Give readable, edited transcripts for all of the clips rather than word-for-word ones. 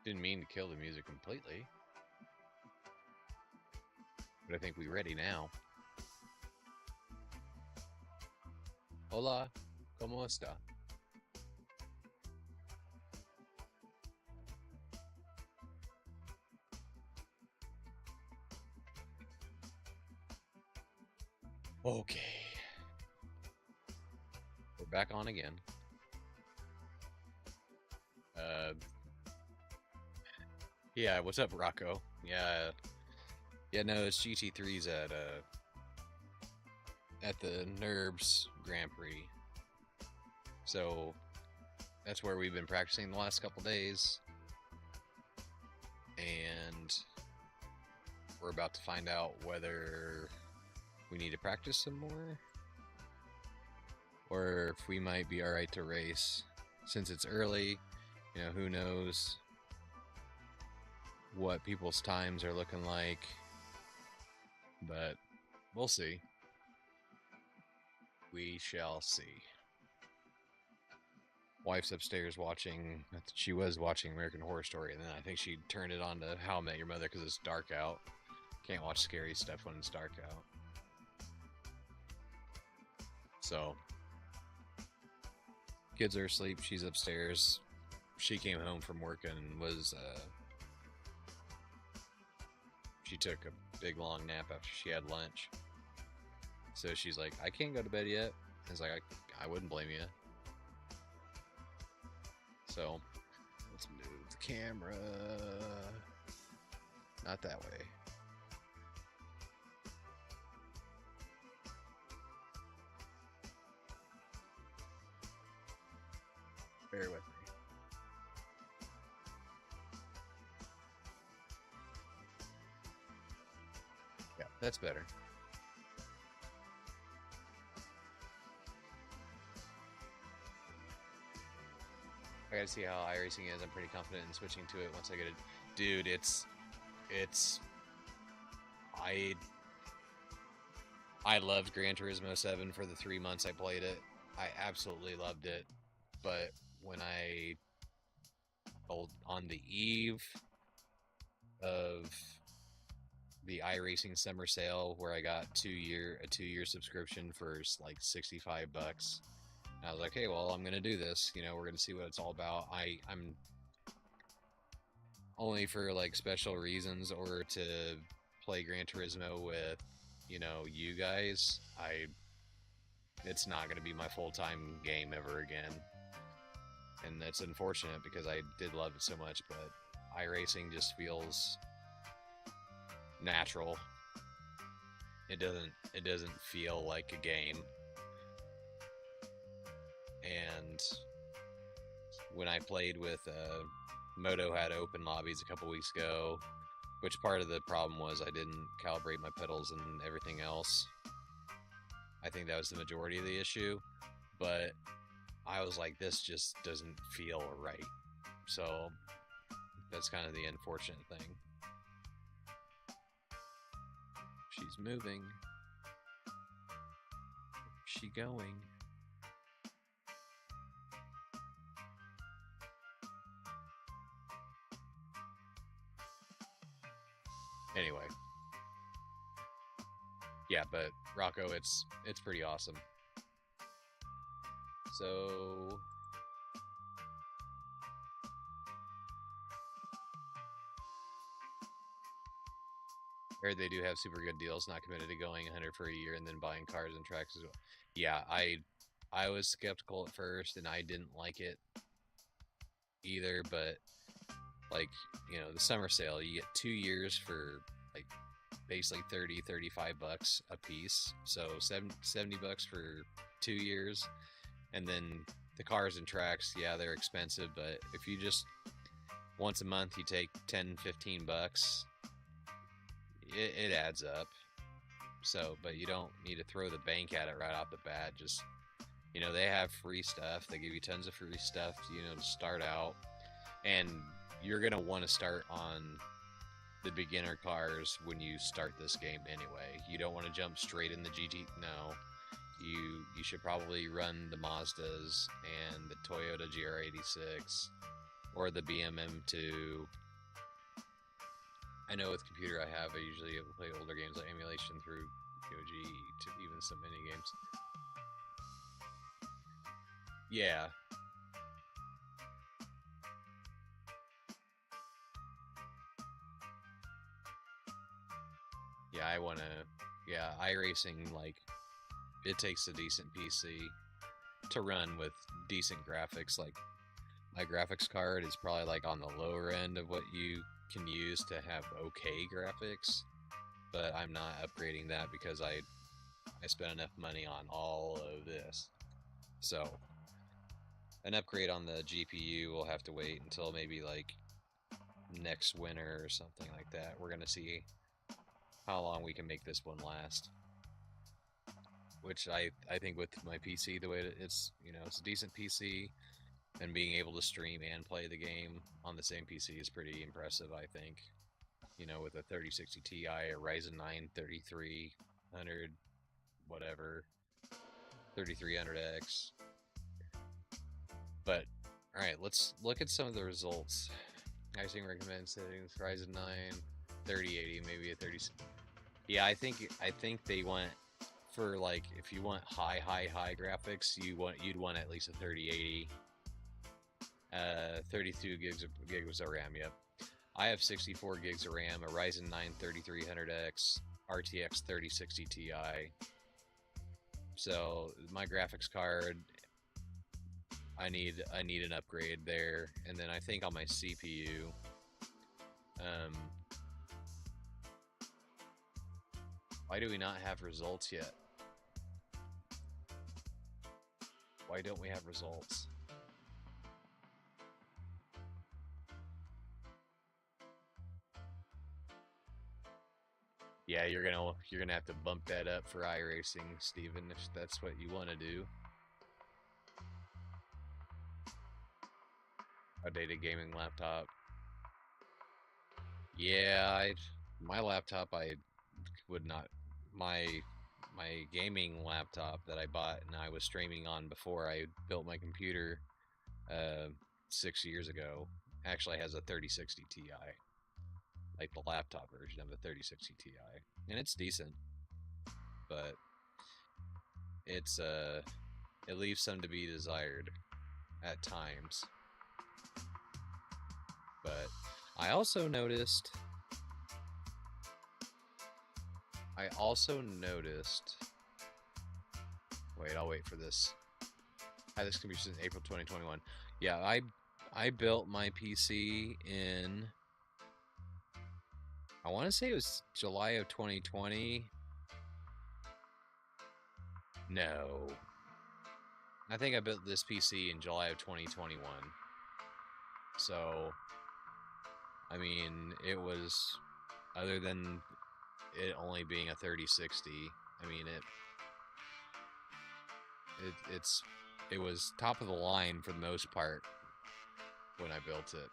Didn't mean to kill the music completely. But I think we're ready now. Hola, ¿cómo está? Okay. We're back on again. Yeah, what's up, Rocco? Yeah, no, it's GT3's at the Nurbs Grand Prix. So that's where we've been practicing the last couple days, and we're about to find out whether we need to practice some more or if we might be alright to race. Since it's early, you know, who knows what people's times are looking like, but we'll see. We shall see. Wife's upstairs watching. She was watching American Horror Story, and then I think she turned it on to How I Met Your Mother because it's dark out. Can't watch scary stuff when it's dark out. So, kids are asleep. She's upstairs. She came home from work and was she took a big long nap after she had lunch. So she's like, I can't go to bed yet. I was like, I wouldn't blame you. So let's move the camera. Not that way. Bear with me. Yeah, that's better. I gotta see how iRacing is. I'm pretty confident in switching to it once I get it. Dude, it's I loved Gran Turismo 7 for the 3 months I played it. I absolutely loved it. But when on the eve of the iRacing summer sale where I got a 2-year subscription for like $65. And I was like, hey, well, I'm gonna do this. You know, we're gonna see what it's all about. I'm only for like special reasons or to play Gran Turismo with, you know, you guys. It's not gonna be my full-time game ever again. And that's unfortunate because I did love it so much, but iRacing just feels natural. It doesn't feel like a game. And when I played with Moto had open lobbies a couple weeks ago, which part of the problem was I didn't calibrate my pedals and everything else. I think that was the majority of the issue, but I was like, this just doesn't feel right. So that's kind of the unfortunate thing. She's moving. Where's she going? Anyway. Yeah, but Rocco, it's pretty awesome. So I heard they do have super good deals, not committed to going 100 for a year and then buying cars and tracks as well. Yeah, I was skeptical at first and I didn't like it either, but like, you know, the summer sale, you get 2 years for like basically 35 bucks a piece. So 70 bucks for 2 years. And then the cars and tracks, yeah, they're expensive, but if you just once a month you take 10-15 bucks, it adds up. So, but you don't need to throw the bank at it right off the bat. Just, you know, they have free stuff. They give you tons of free stuff, you know, to start out. And you're going to want to start on the beginner cars when you start this game anyway. You don't want to jump straight in the GT. No. You should probably run the Mazdas and the Toyota GR86 or the BMM2. I know with computer I usually play older games like emulation through POG to even some mini games. Yeah. Yeah, I wanna. Yeah, iRacing, like, it takes a decent PC to run with decent graphics. Like, my graphics card is probably like on the lower end of what you can use to have okay graphics, but I'm not upgrading that because I spent enough money on all of this. So an upgrade on the GPU will have to wait until maybe like next winter or something like that. We're gonna see how long we can make this one last. Which I think with my PC, the way it's, you know, it's a decent PC, and being able to stream and play the game on the same PC is pretty impressive, I think. You know, with a 3060 Ti, a Ryzen 9 3300, whatever, 3300X. But, alright, let's look at some of the results. iRacing recommends settings, Ryzen 9, 3080, maybe a 30. Yeah, I think they want, for like, if you want high graphics, you'd want at least a 3080. 32 gigs of RAM. Yep. I have 64 gigs of RAM, a Ryzen 9 3300X, RTX 3060 Ti. So my graphics card, I need an upgrade there, and then I think on my CPU, why do we not have results yet? Why don't we have results? Yeah, you're gonna have to bump that up for iRacing, Steven, if that's what you want to do. Outdated gaming laptop. Yeah, my laptop, I would not. My gaming laptop that I bought and I was streaming on before I built my computer 6 years ago actually has a 3060 Ti, like the laptop version of a 3060 Ti, and it's decent, but it's it leaves some to be desired at times. But I also noticed. Wait, I'll wait for this. I had this computer since April 2021. Yeah, I built my PC in, I want to say it was July of 2020. No. I think I built this PC in July of 2021. So, I mean, it was, other than it only being a 3060, I mean, it was top of the line for the most part when I built it.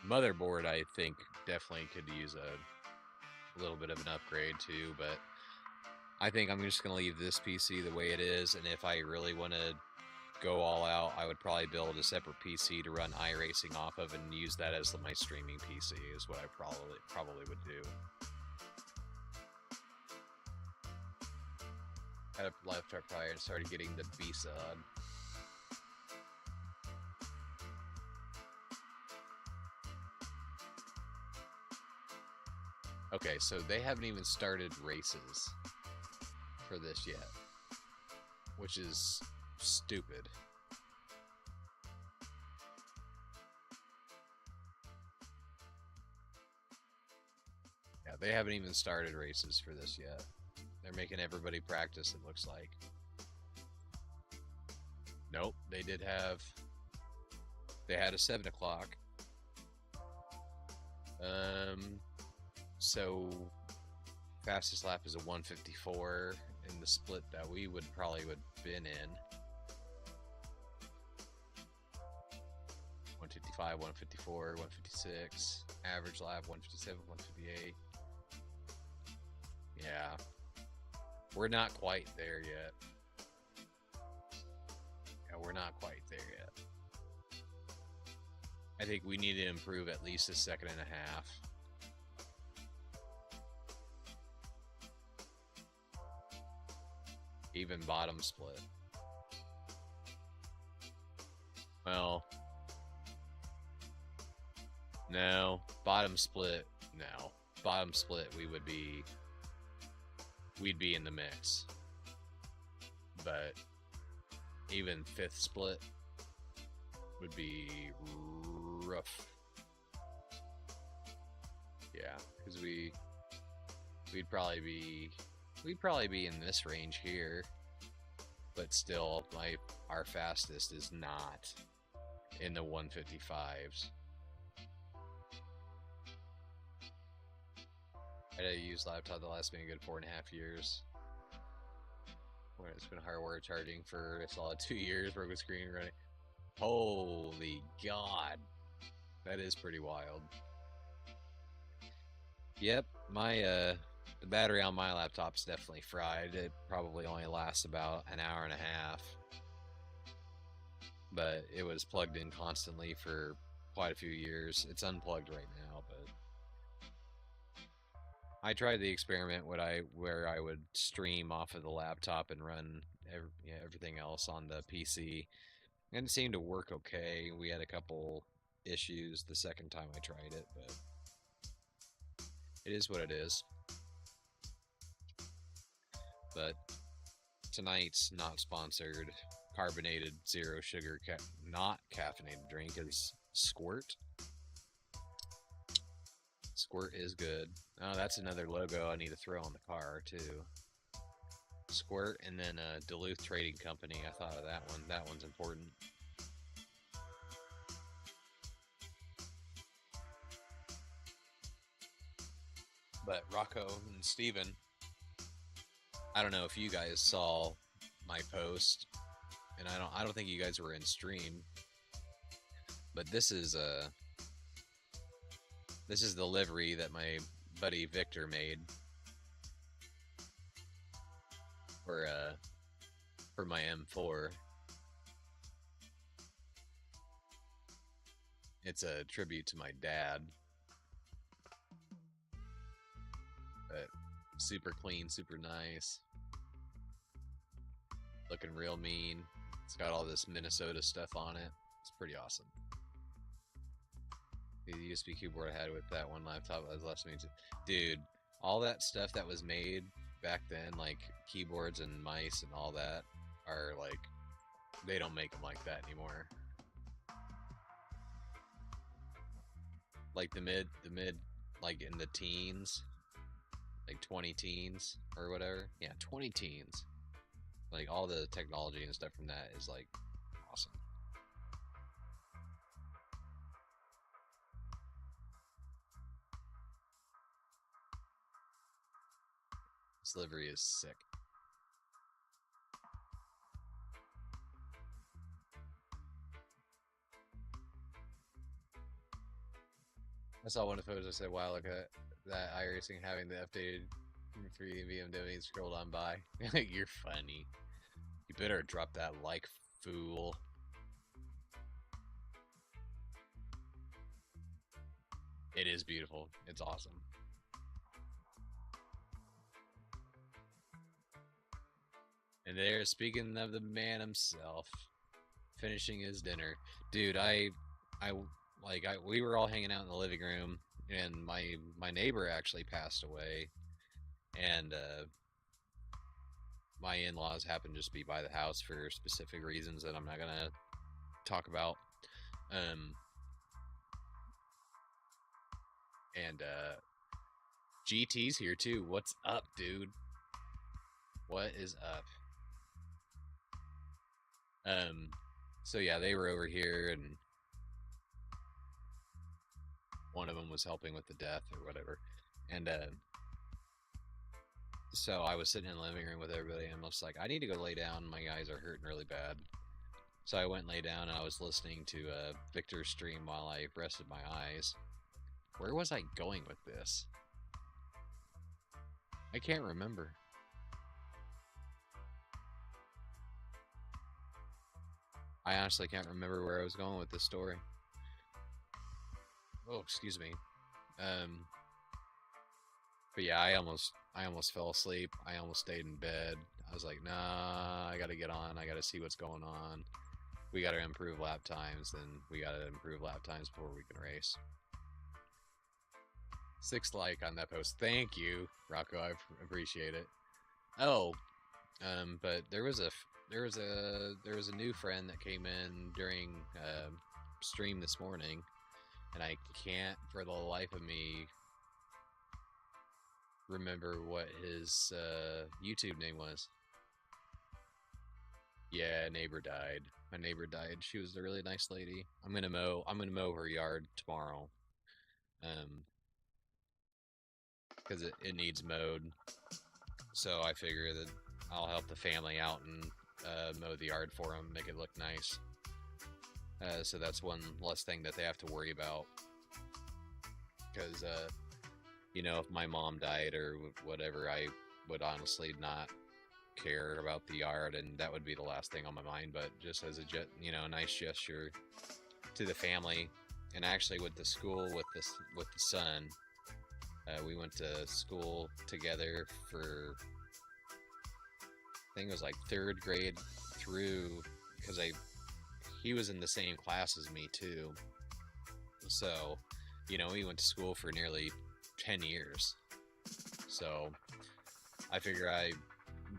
Motherboard, I think, definitely could use a little bit of an upgrade too, but I think I'm just going to leave this PC the way it is, and if I really want to go all out, I would probably build a separate PC to run iRacing off of and use that as my streaming PC is what I probably would do. Had a laptop prior and started getting the B-sub. Okay, so they haven't even started races for this yet, which is stupid. Yeah, they haven't even started races for this yet. They're making everybody practice, it looks like. Nope, they had a 7 o'clock. So fastest lap is a 154 in the split that we would been in. 155, 154, 156, average lap 157, 158. Yeah. We're not quite there yet. Yeah, we're not quite there yet. I think we need to improve at least a second and a half. Even bottom split. Well, no. Bottom split, no. Bottom split, we'd be in the mix. But even fifth split would be rough. Yeah, because we'd probably be in this range here, but still our fastest is not in the 155s. I had a used laptop that lasted me a good 4.5 years. When it's been hardware charging for a solid 2 years, broken screen running. Holy God, that is pretty wild. Yep, the battery on my laptop's definitely fried. It probably only lasts about an hour and a half, but it was plugged in constantly for quite a few years. It's unplugged right now, but I tried the experiment where I would stream off of the laptop and run everything else on the PC, and it seemed to work okay. We had a couple issues the second time I tried it, but it is what it is. But tonight's not sponsored, carbonated, zero sugar, not caffeinated drink is Squirt. Squirt is good. Oh, that's another logo I need to throw on the car too. Squirt, and then Duluth Trading Company. I thought of that one. That one's important. But Rocco and Steven, I don't know if you guys saw my post, and I don't think you guys were in stream, but this is the livery that my buddy Victor made for my M4. It's a tribute to my dad. But super clean, super nice. Looking real mean. It's got all this Minnesota stuff on it. It's pretty awesome. The USB keyboard I had with that one laptop I was left me to. Dude, all that stuff that was made back then, like keyboards and mice and all that, are like, they don't make them like that anymore. Like the mid, like in the teens, like 20 teens or whatever. Yeah, 20 teens. Like all the technology and stuff from that is like awesome. This livery is sick. I saw one of the photos I said, wow, look at that iRacing having the updated 3 BMW scrolled on by. You're funny. You better drop that like, fool. It is beautiful. It's awesome. And there, speaking of the man himself, finishing his dinner. Dude, we were all hanging out in the living room, and my neighbor actually passed away, and my in-laws happened to just be by the house for specific reasons that I'm not gonna talk about. And GT's here too. What's up, dude? What is up? So yeah, they were over here, and one of them was helping with the death or whatever, and so I was sitting in the living room with everybody, and I'm just like, I need to go lay down. My eyes are hurting really bad. So I went and lay down, and I was listening to Victor's stream while I rested my eyes. Where was I going with this? I can't remember. I honestly can't remember where I was going with this story. Oh, excuse me. But yeah, I almost fell asleep. I almost stayed in bed. I was like, nah, I gotta get on. I gotta see what's going on. We gotta improve lap times, then we gotta improve lap times before we can race. 6 like on that post. Thank you, Rocco. I appreciate it. Oh, but there was a new friend that came in during stream this morning, and I can't for the life of me remember what his YouTube name was. Yeah, neighbor died. My neighbor died. She was a really nice lady. I'm gonna mow her yard tomorrow. Because it needs mowed. So I figure that I'll help the family out and mow the yard for them, make it look nice. So that's one less thing that they have to worry about. Because, you know, if my mom died or whatever, I would honestly not care about the yard, and that would be the last thing on my mind. But just as a nice gesture to the family, and actually with the school with the son, we went to school together for, I think it was like 3rd grade through, because he was in the same class as me too. So, you know, we went to school for nearly 10 years. So I figure I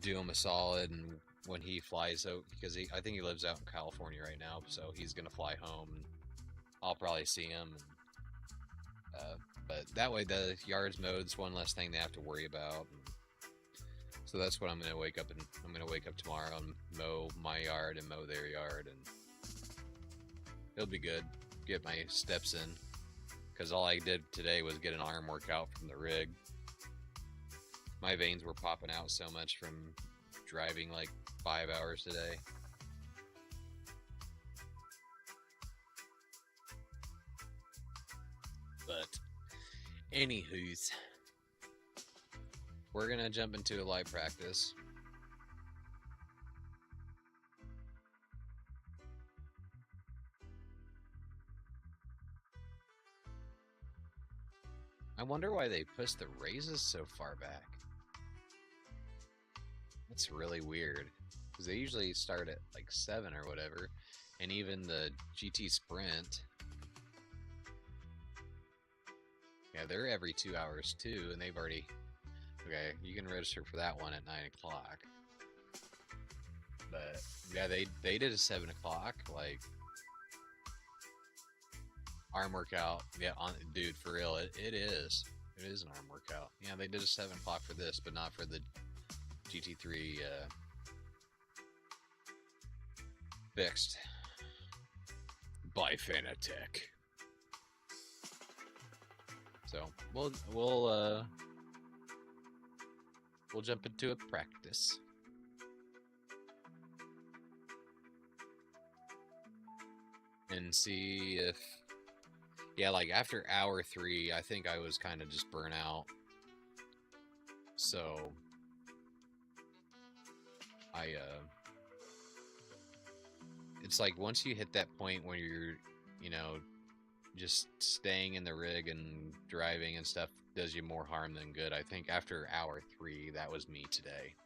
do him a solid, and when he flies out, because I think he lives out in California right now, so he's gonna fly home, and I'll probably see him. But that way the yard's mowed. It's one less thing they have to worry about. So that's what I'm gonna wake up tomorrow and mow my yard and mow their yard, and it'll be good. Get my steps in, because all I did today was get an arm workout from the rig. My veins were popping out so much from driving like 5 hours today. But anywho's, we're gonna jump into a live practice. I wonder why they pushed the raises so far back. That's really weird, because they usually start at like 7 or whatever, and even the GT Sprint, yeah, they're every 2 hours too, and they've already, okay, you can register for that one at 9 o'clock. But yeah, they did a 7 o'clock, like, arm workout. Yeah, dude, for real, it is an arm workout. Yeah, they did a 7 o'clock for this, but not for the GT3 fixed by FANATEC. So we'll jump into a practice. And see if, yeah, like after hour 3, I think I was kind of just burnt out. So it's like once you hit that point where you're, you know, just staying in the rig and driving and stuff does you more harm than good. I think after hour 3, that was me today.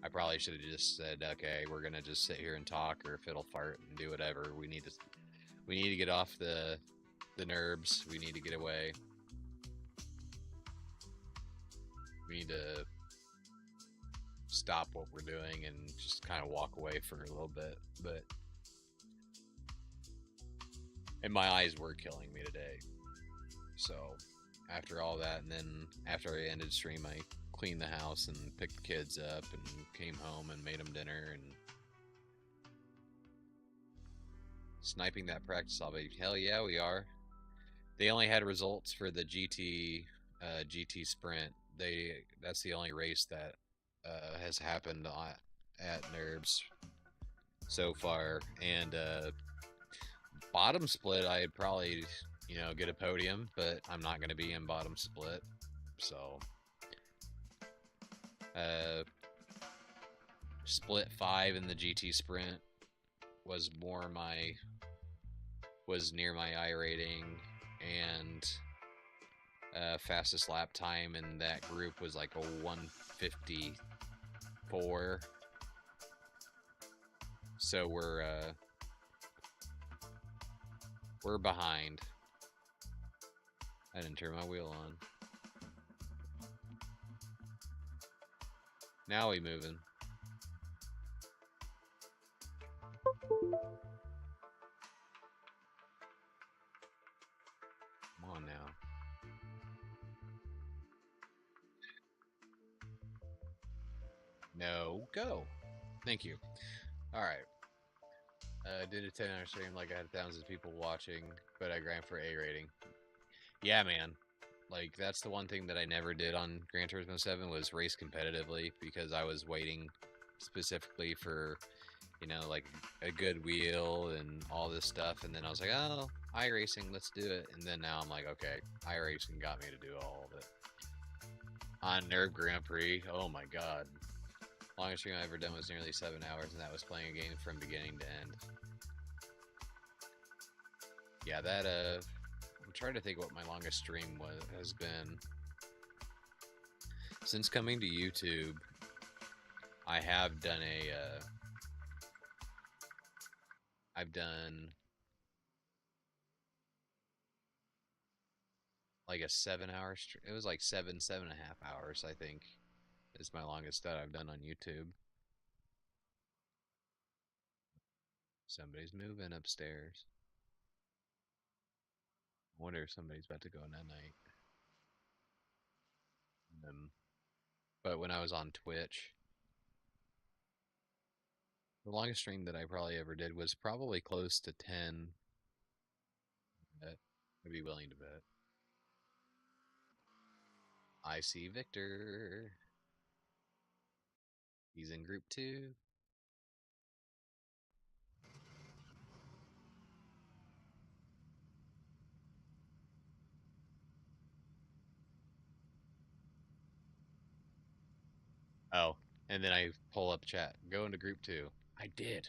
I probably should have just said, okay, we're gonna just sit here and talk or fiddle fart and do whatever. We need to get off the Nurbs. We need to get away. We need to stop what we're doing and just kind of walk away for a little bit. And my eyes were killing me today. So after all that, and then after I ended stream, I cleaned the house and picked the kids up and came home and made them dinner and sniping that practice hobby. Hell yeah, we are. They only had results for the GT Sprint. That's the only race that has happened at Nurbs so far. And bottom split, I'd probably, you know, get a podium, but I'm not going to be in bottom split. So split 5 in the GT Sprint was near my I rating. and fastest lap time in that group was like a 1:54. So we're behind. I didn't turn my wheel on. Now we moving. Come on now. No, go. Thank you. All right. Did a 10-hour stream, like I had thousands of people watching, but I grind for A rating. Yeah, man. Like, that's the one thing that I never did on Gran Turismo 7 was race competitively, because I was waiting specifically for, you know, like a good wheel and all this stuff, and then I was like, oh, iRacing, let's do it. And then now I'm like, okay, iRacing got me to do all of it. On Nurb Grand Prix, oh my god. Longest stream I've ever done was nearly 7 hours, and that was playing a game from beginning to end. Yeah, that, I'm trying to think what my longest stream has been. Since coming to YouTube, I have done I've done like a 7-hour stream. It was like 7.5 hours, I think, is my longest that I've done on YouTube. Somebody's moving upstairs. I wonder if somebody's about to go night night. But when I was on Twitch, the longest stream that I probably ever did was probably close to 10. I'd be willing to bet. I see Victor. He's in group 2. Oh, and then I pull up chat. Go into group 2. I did.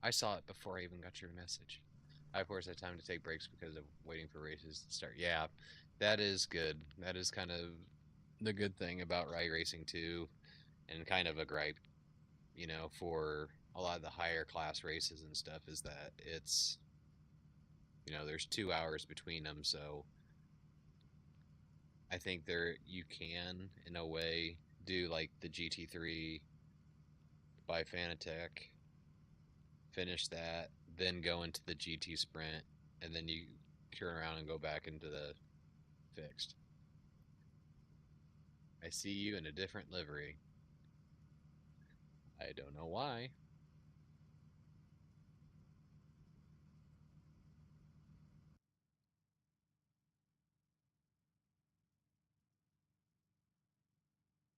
I saw it before I even got your message. I, of course, had time to take breaks because of waiting for races to start. Yeah, that is good. That is kind of the good thing about iRacing 2, and kind of a gripe, you know, for a lot of the higher class races and stuff, is that it's, you know, there's 2 hours between them, so I think you can, in a way, do like the GT3 by FANATEC, finish that, then go into the GT Sprint, and then you turn around and go back into the fixed. I see you in a different livery. I don't know why.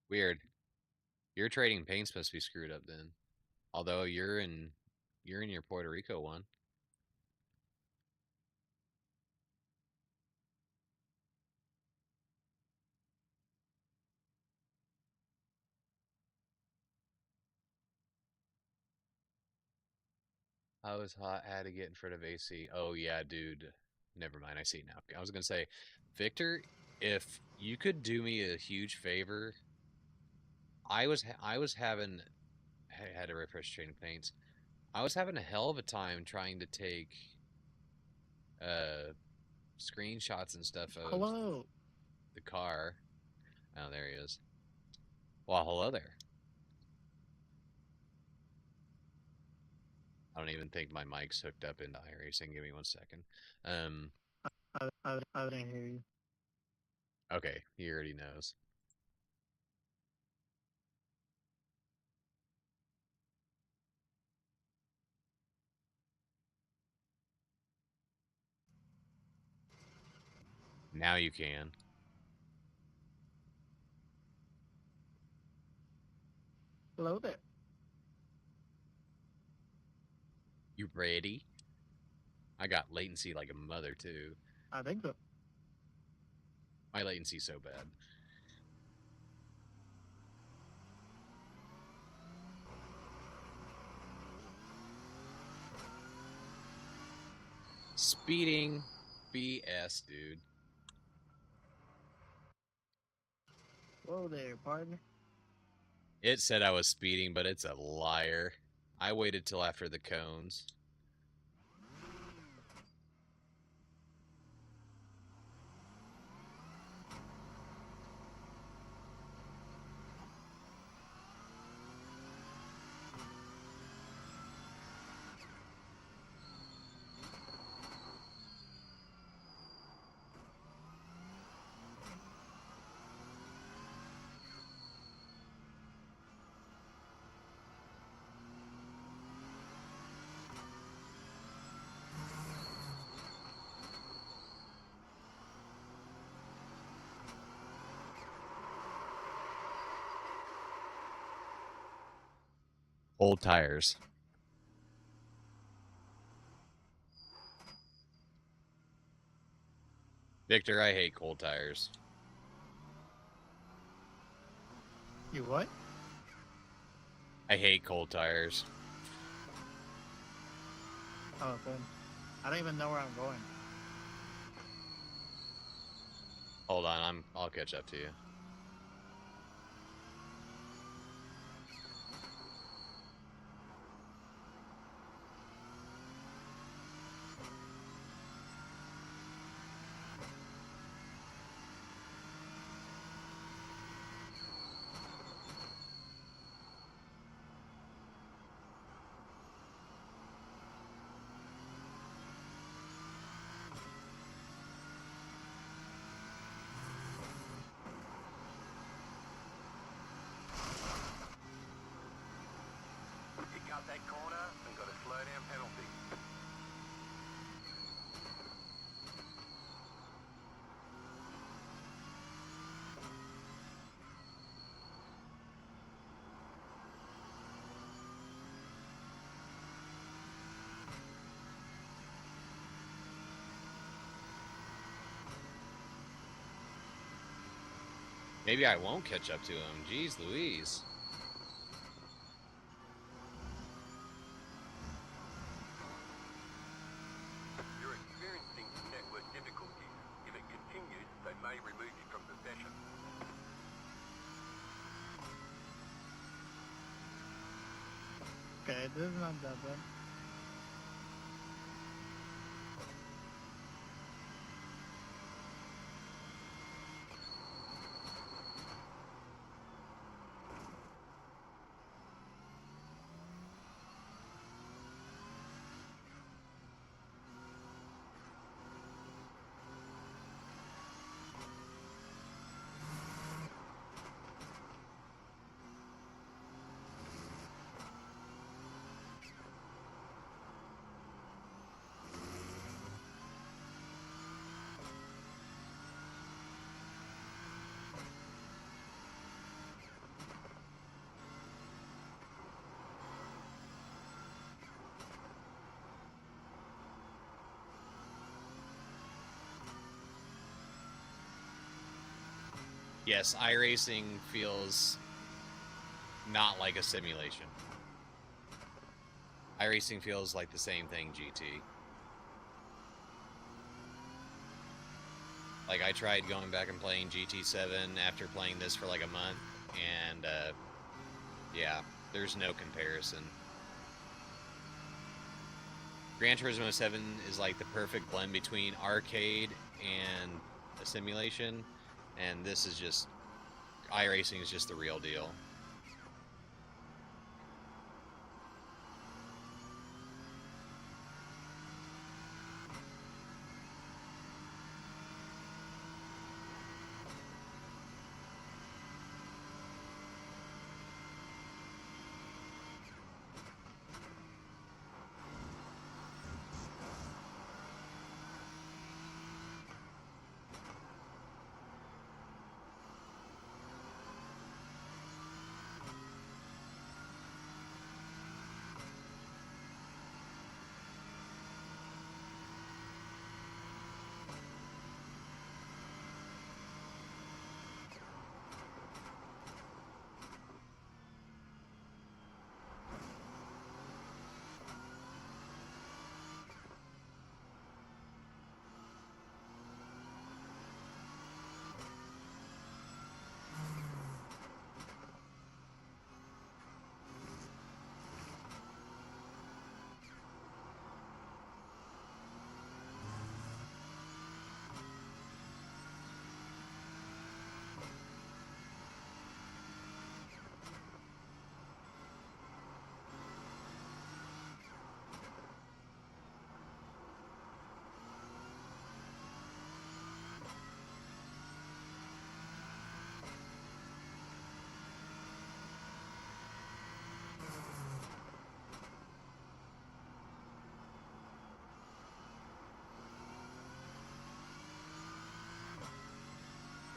Weird. Your trading paint's supposed to be screwed up then. Although you're in your Puerto Rico one. I was hot, had to get in front of AC. Oh yeah, dude. Never mind, I see now. I was gonna say, Victor, if you could do me a huge favor, I was having had to refresh trading paints. I was having a hell of a time trying to take uh screenshots and stuff of the car. Oh, there he is. Well, hello there. I don't even think my mic's hooked up into iRacing. Give me 1 second. I didn't hear you. Okay, he already knows. Now you can. Hello there. You ready? I got latency like a mother, too. I think so. My latency's so bad. Speeding BS, dude. Whoa there, partner. It said I was speeding, but it's a liar. I waited till after the cones. Old tires. Victor, I hate cold tires. You what? I hate cold tires. Oh, good. I don't even know where I'm going. Hold on, I'll catch up to you. That corner and got a slow down penalty. Maybe I won't catch up to him. Jeez Louise. Okay, this is not that bad. Yes, iRacing feels not like a simulation. iRacing feels like the same thing GT. Like, I tried going back and playing GT7 after playing this for like a month, and yeah, there's no comparison. Gran Turismo 7 is like the perfect blend between arcade and a simulation, and this is just, iRacing is just the real deal.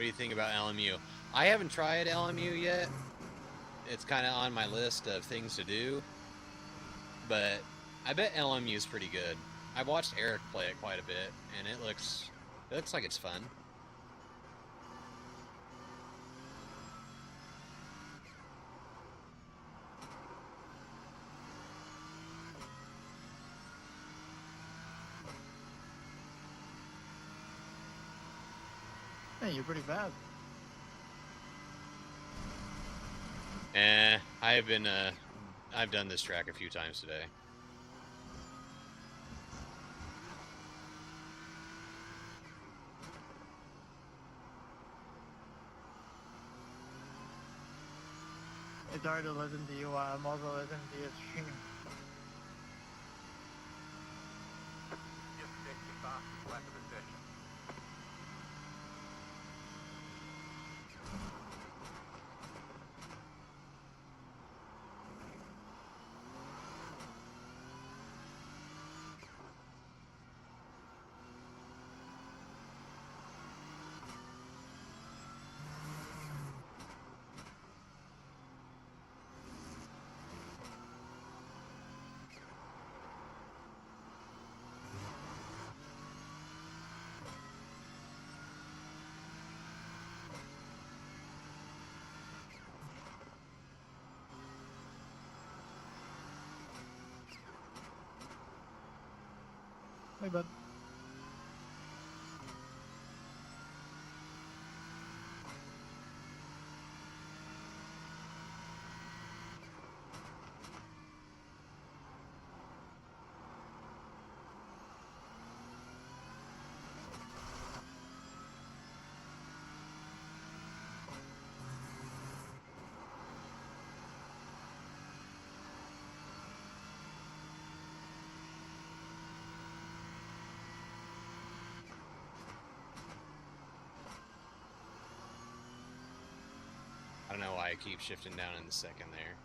do you think about LMU? I haven't tried LMU yet. It's kind of on my list of things to do, but I bet LMU is pretty good. I've watched Eric play it quite a bit, and it looks like it's fun. Hey, you're pretty bad. I've done this track a few times today. It's hard to listen to you while I'm also listening to your stream. Just 60 fastest left of the session. Hey, bud. I don't know why I keep shifting down in the second there.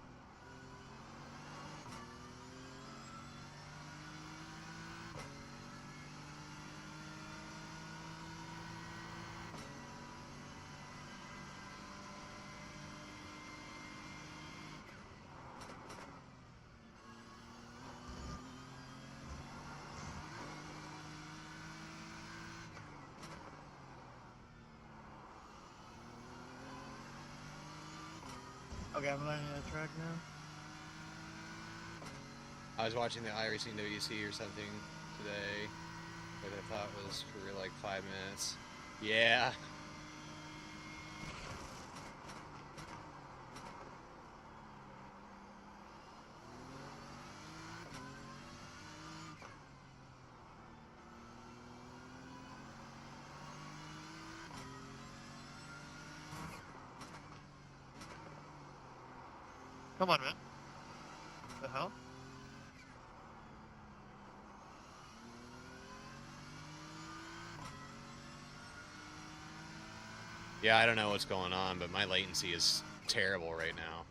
Okay, I'm learning that track now. I was watching the iRacing WC or something today that I thought was for like 5 minutes. Yeah. Come on, man. The hell? Yeah, I don't know what's going on, but my latency is terrible right now.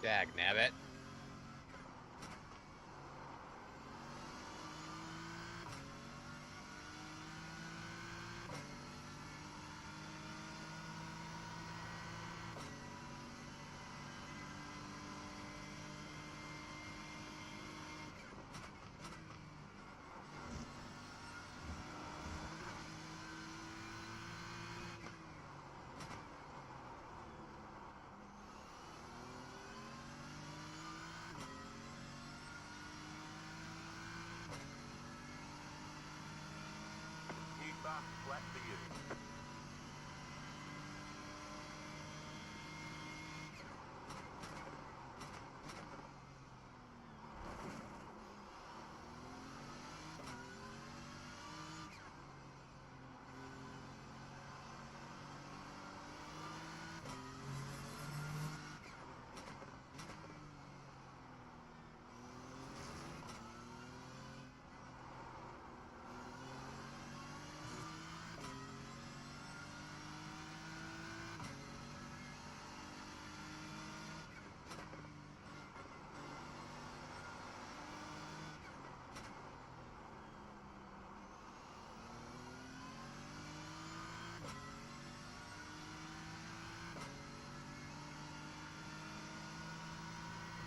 Dag nabbit. New fast flat for you.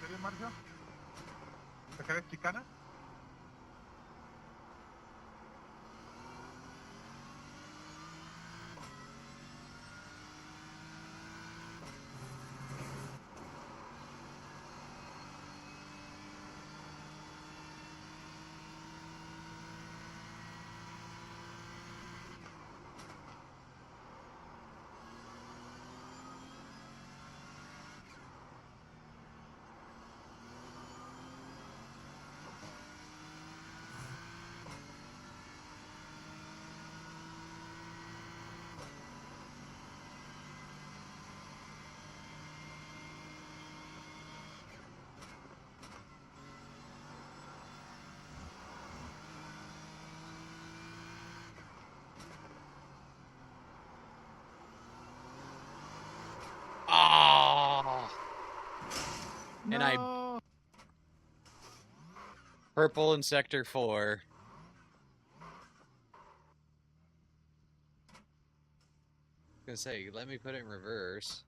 ¿Quieres, Marcio? ¿Prefieres chicana? Ah! And I No. purple in sector 4. Gonna say, let me put it in reverse.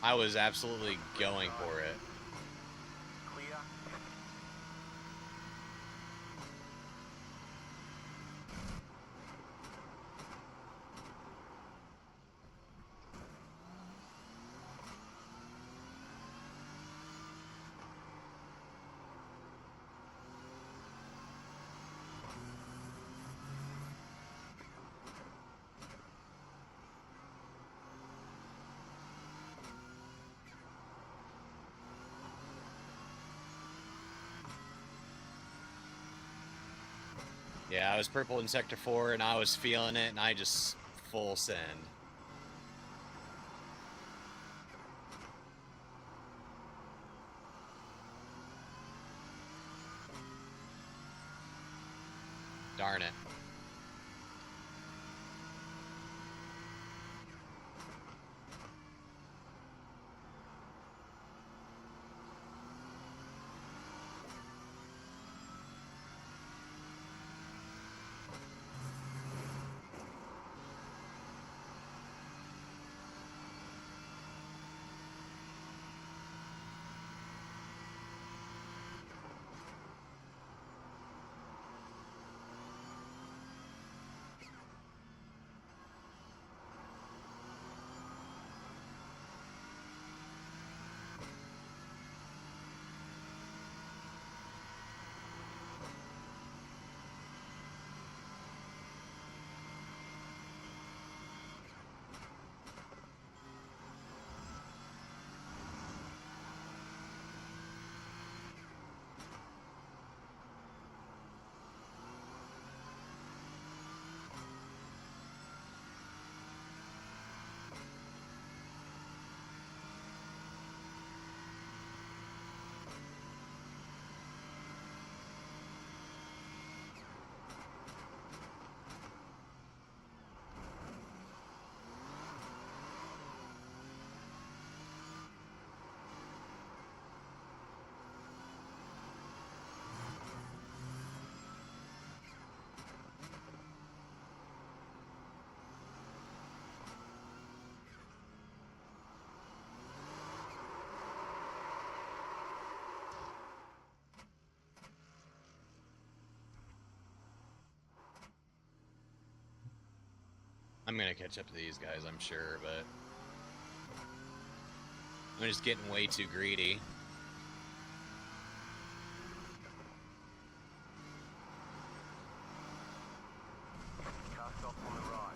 I was absolutely going for it. Clear. Yeah, I was purple in sector 4 and I was feeling it and I just full send. Darn it. I'm gonna catch up to these guys, I'm sure, but I'm just getting way too greedy. Car stop on the right.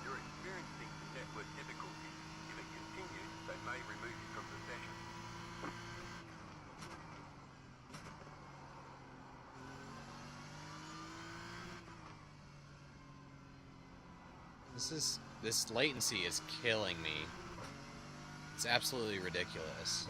You're experiencing network difficulties. If it continues, they may remove you from the session. This latency is killing me. It's absolutely ridiculous.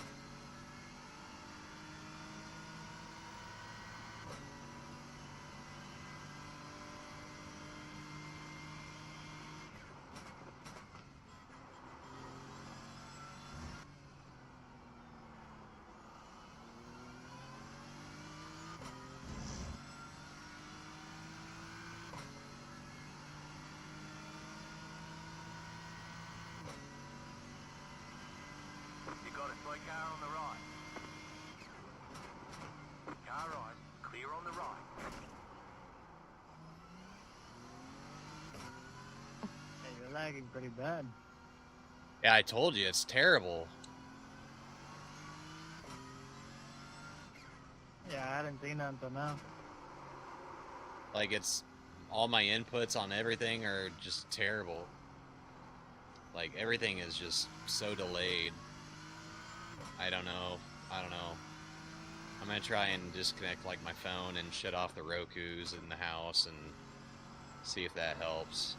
You got a slow car on the right. Car right, clear on the right. Hey, you're lagging pretty bad. Yeah, I told you, it's terrible. Yeah, I hadn't seen that until now. Like, it's all my inputs on everything are just terrible. Like, everything is just so delayed. I don't know. I'm gonna try and disconnect like my phone and shut off the Rokus in the house and see if that helps.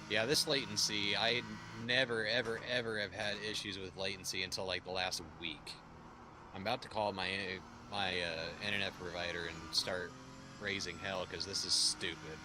Yeah, this latency, I never, ever, ever have had issues with latency until like the last week. I'm about to call my internet provider and start raising hell because this is stupid.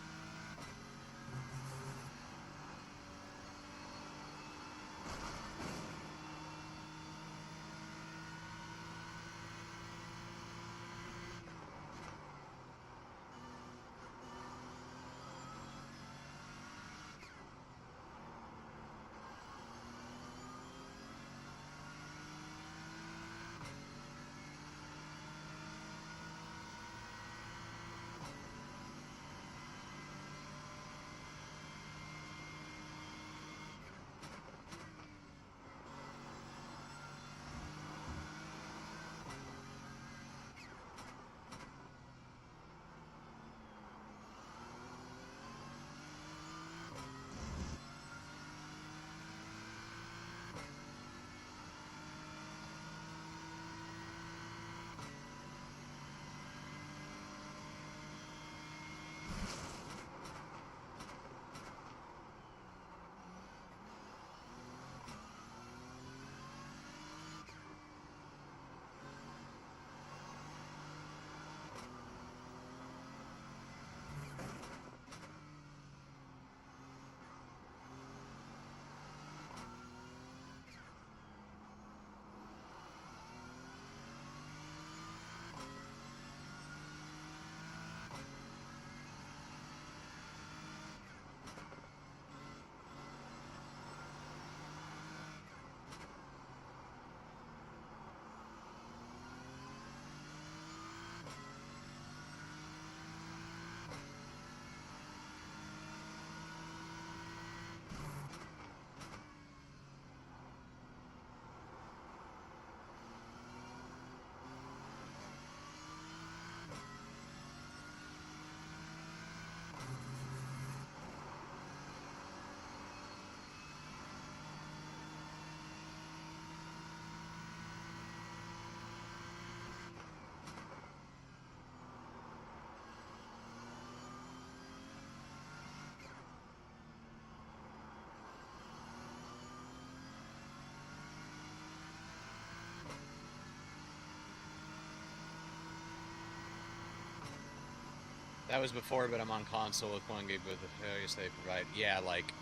That was before, but I'm on console with 1 gig with the values they provide. Yeah, like,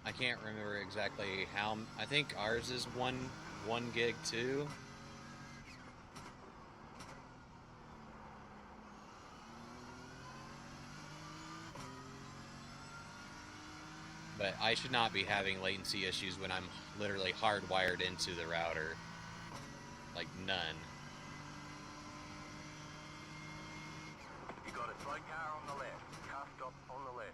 I can't remember exactly how. I think ours is one gig too. But I should not be having latency issues when I'm literally hardwired into the router. Like, none. You got a slow car on the left. Car stop on the left.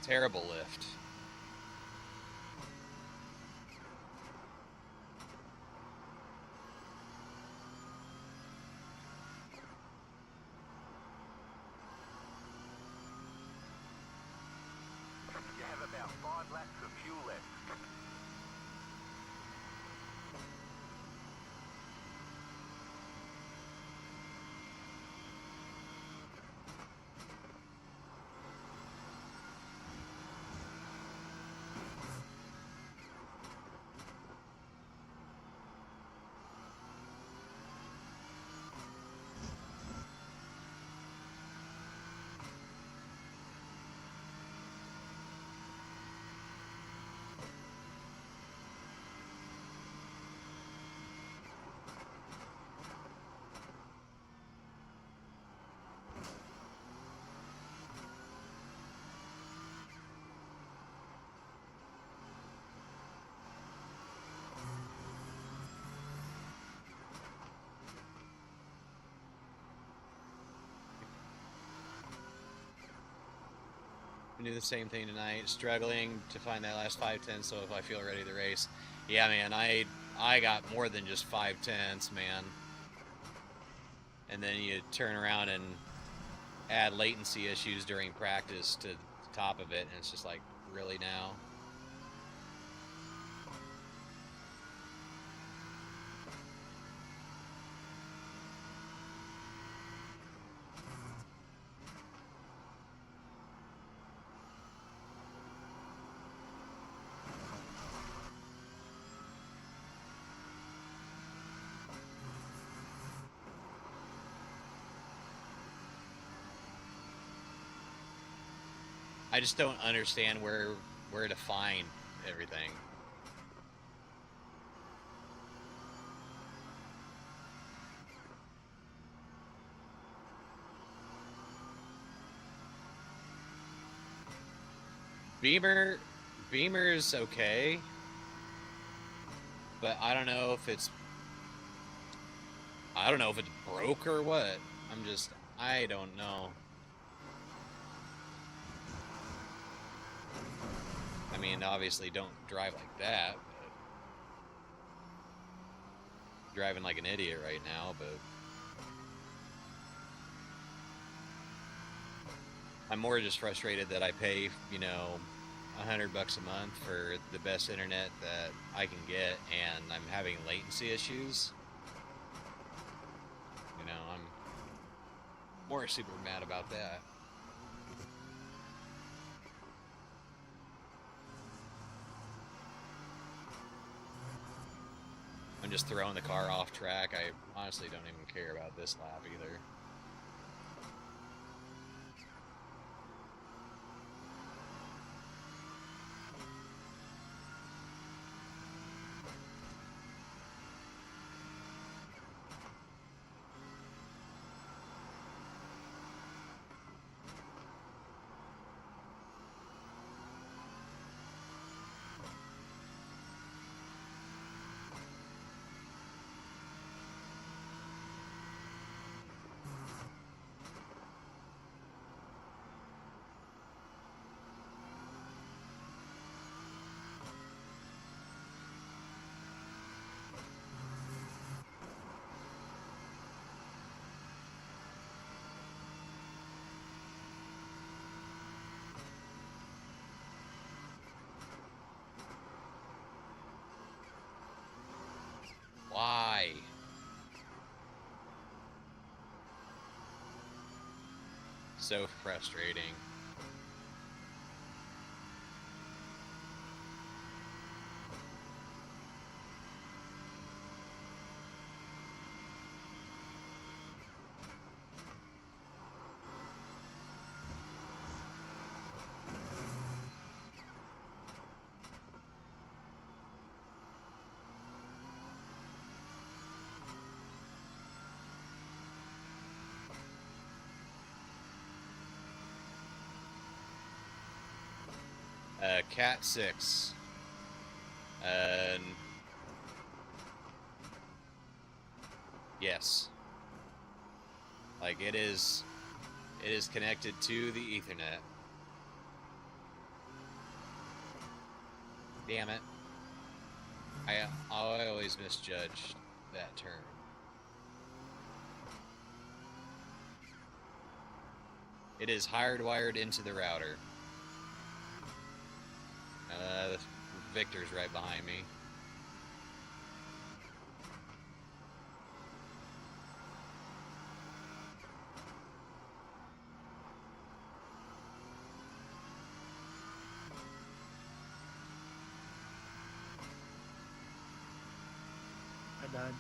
Terrible lift. You have about 5 laps of fuel left. Do the same thing tonight, struggling to find that last 5/10, so if I feel ready to race. Yeah, man, I got more than just 5/10, man. And then you turn around and add latency issues during practice to the top of it, and it's just like, really now? I just don't understand where to find everything. Beamer's okay, but I don't know if it's broke or what. I don't know. I mean, obviously don't drive like that, but driving like an idiot right now, but I'm more just frustrated that I pay, you know, $100 a month for the best internet that I can get, and I'm having latency issues. You know, I'm more super mad about that. I'm just throwing the car off track. I honestly don't even care about this lap either. Why? So frustrating. Cat 6. Yes. Like it is connected to the Ethernet. Damn it. I always misjudged that term. It is hardwired into the router. Victor's right behind me. I died.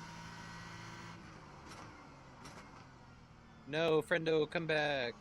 No, friendo, come back.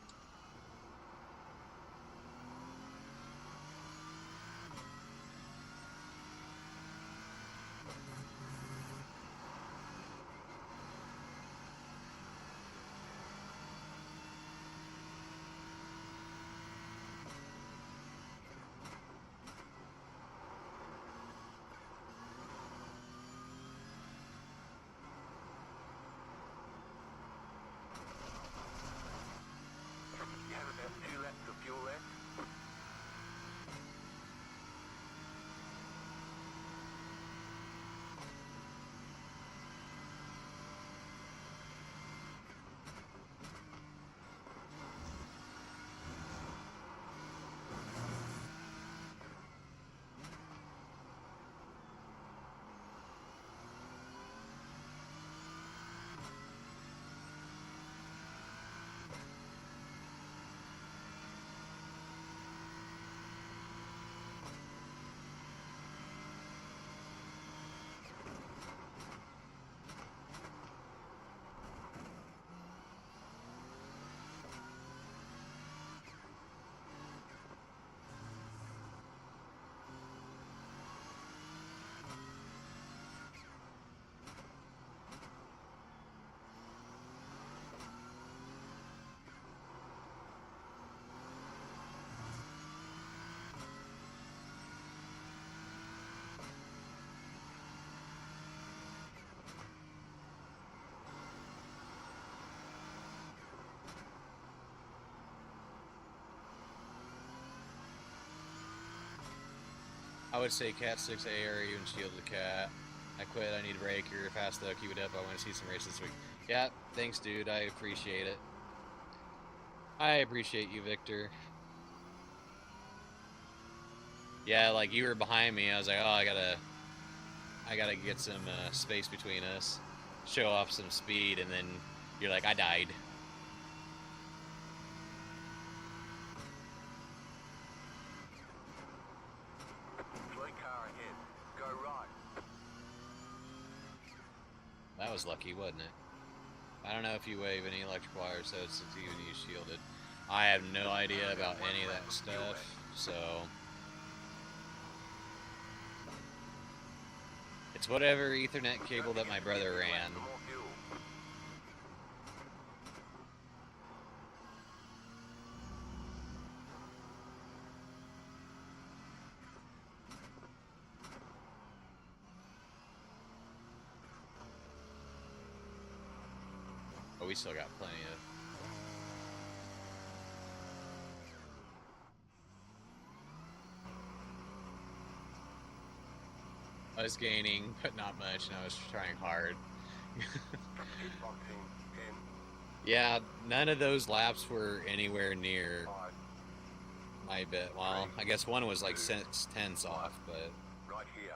You have about 2 laps of fuel left. I would say Cat 6 AR even shield the cat. I quit, I need a break, you're fast though, keep it up, I want to see some races this week. Yeah, thanks dude, I appreciate it. I appreciate you, Victor. Yeah, like you were behind me, I was like, oh, I gotta get some space between us, show off some speed, and then you're like, I died. Slow car ahead. Go right. That was lucky, wasn't it? I don't know if you wave any electric wires, so it's even you shielded. I have no idea about any of that stuff, so it's whatever Ethernet cable that my brother ran. For more fuel. But we still got plenty of. I was gaining, but not much, and I was trying hard. Hitboxing 10, Yeah, none of those laps were anywhere near 5, my bit. Well, I guess one was like 6/10 off, but right here.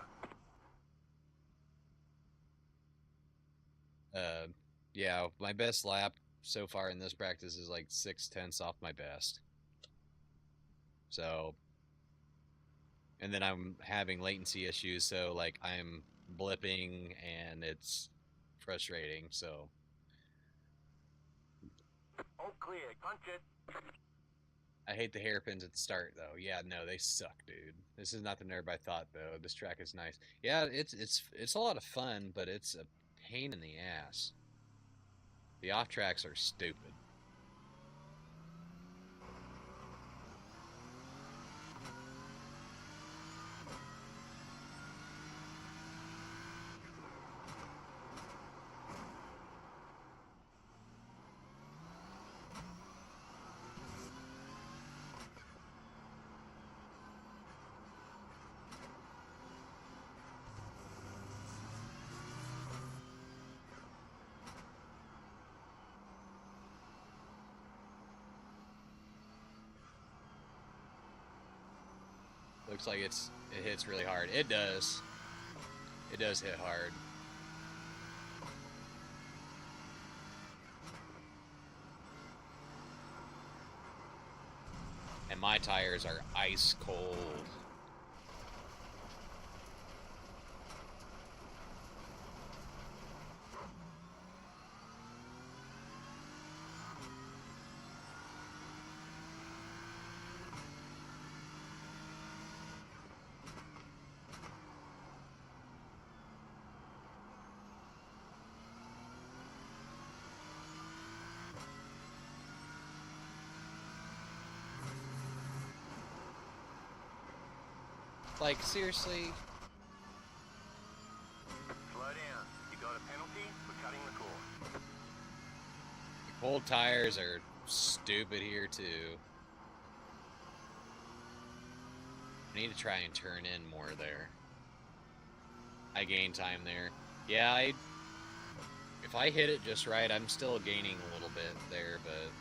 Yeah, my best lap so far in this practice is like 6/10 off my best. So, and then I'm having latency issues, so like I'm blipping and it's frustrating. So, All clear, punch it. I hate the hairpins at the start though. Yeah, no, they suck, dude. This is not the Nurb I thought though. This track is nice. Yeah, it's a lot of fun, but it's a pain in the ass. The off tracks are stupid. Looks like it hits really hard. It does. It does hit hard. And my tires are ice cold. Like, seriously? Slow down. You got a penalty for cutting the course. The cold tires are stupid here, too. I need to try and turn in more there. I gain time there. Yeah, if I hit it just right, I'm still gaining a little bit there, but...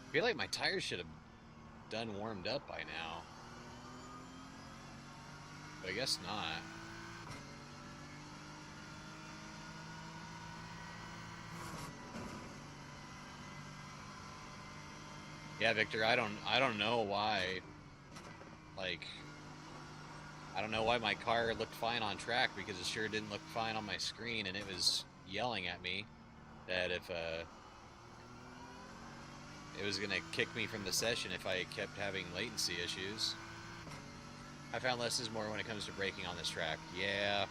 I feel like my tires should have done warmed up by now. But I guess not. Yeah, Victor, I don't know why. Like, I don't know why my car looked fine on track, because it sure didn't look fine on my screen, and it was yelling at me that if it was gonna kick me from the session if I kept having latency issues. I found less is more when it comes to braking on this track. Yeah.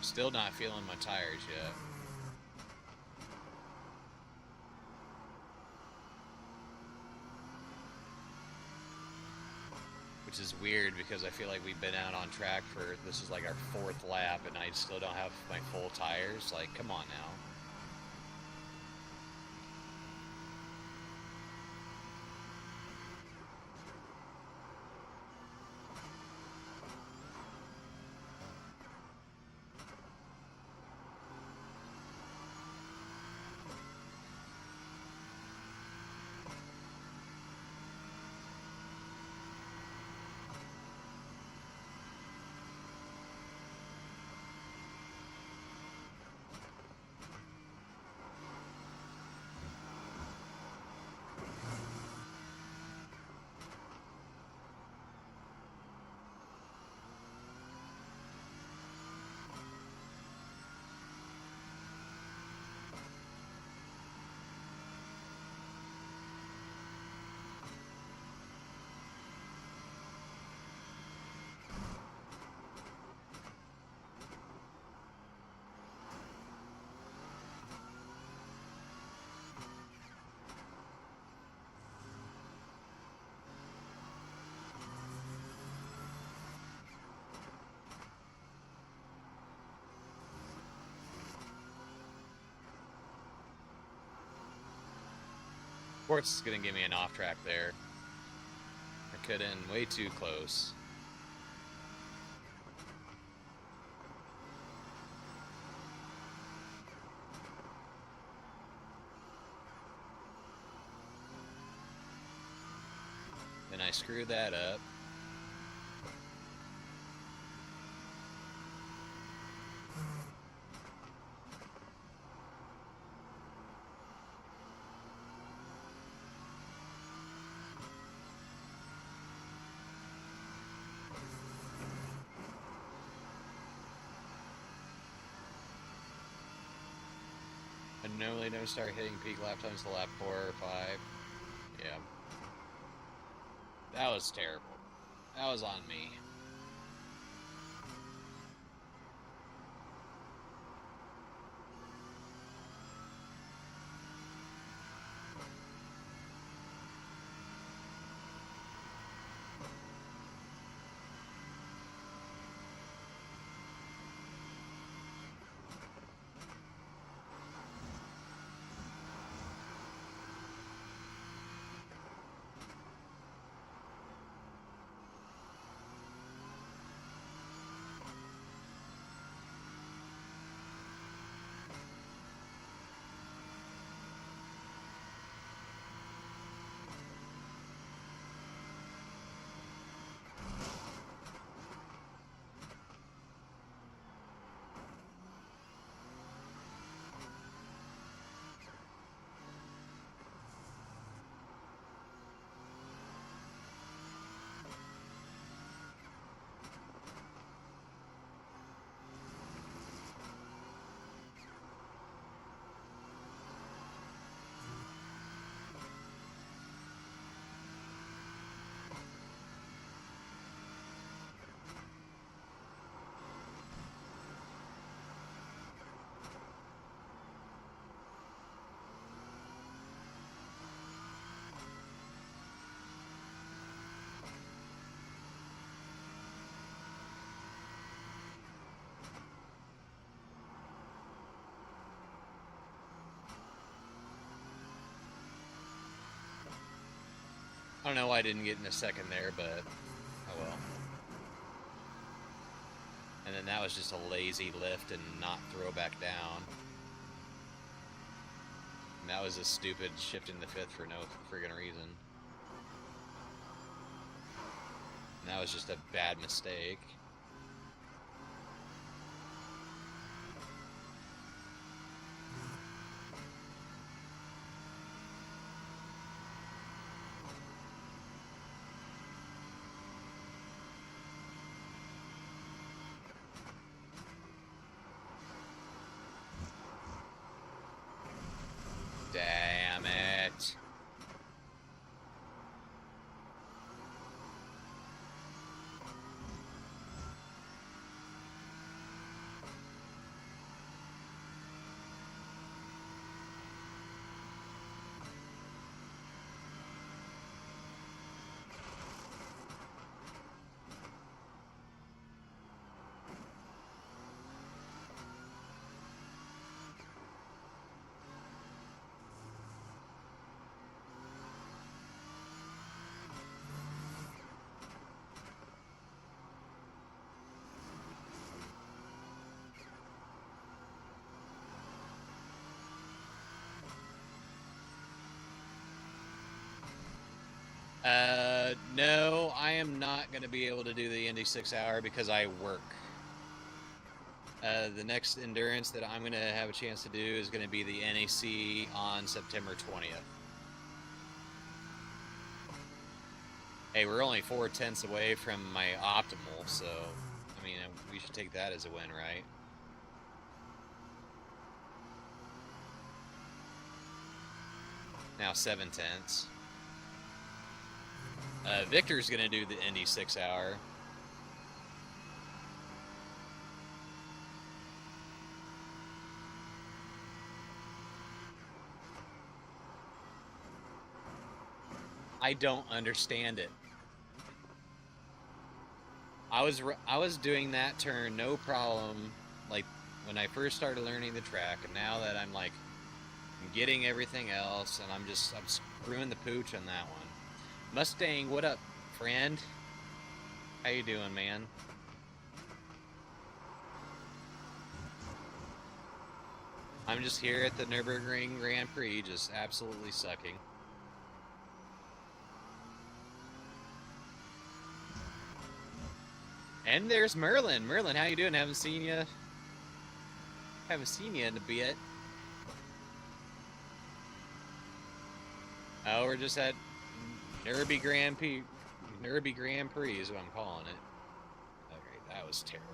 Still not feeling my tires yet. Which is weird because I feel like we've been out on track for, this is like our 4th lap and I still don't have my full tires. Like, come on now. Sports is going to give me an off track there. I cut in way too close. Then I screwed that up. I normally don't start hitting peak lap times till lap 4 or 5. Yeah. That was terrible. That was on me. I don't know why I didn't get in a second there, but oh well. And then that was just a lazy lift and not throw back down. And that was a stupid shift in the 5th for no friggin' reason. And that was just a bad mistake. Damn it. No, I am not going to be able to do the Indy 6 hour because I work. The next endurance that I'm going to have a chance to do is going to be the NAC on September 20th. Hey, we're only 4/10 away from my optimal, so, I mean, we should take that as a win, right? Now 7/10. Victor's going to do the Indy 6 hour. I don't understand it. I was doing that turn no problem, like when I first started learning the track, and now that I'm like getting everything else, and I'm screwing the pooch on that one. Mustang, what up, friend? How you doing, man? I'm just here at the Nurburgring Grand Prix, just absolutely sucking. And there's Merlin. Merlin, how you doing? Haven't seen you in a bit. Oh, we're just at Nurby Grand Prix is what I'm calling it. Okay, that was terrible.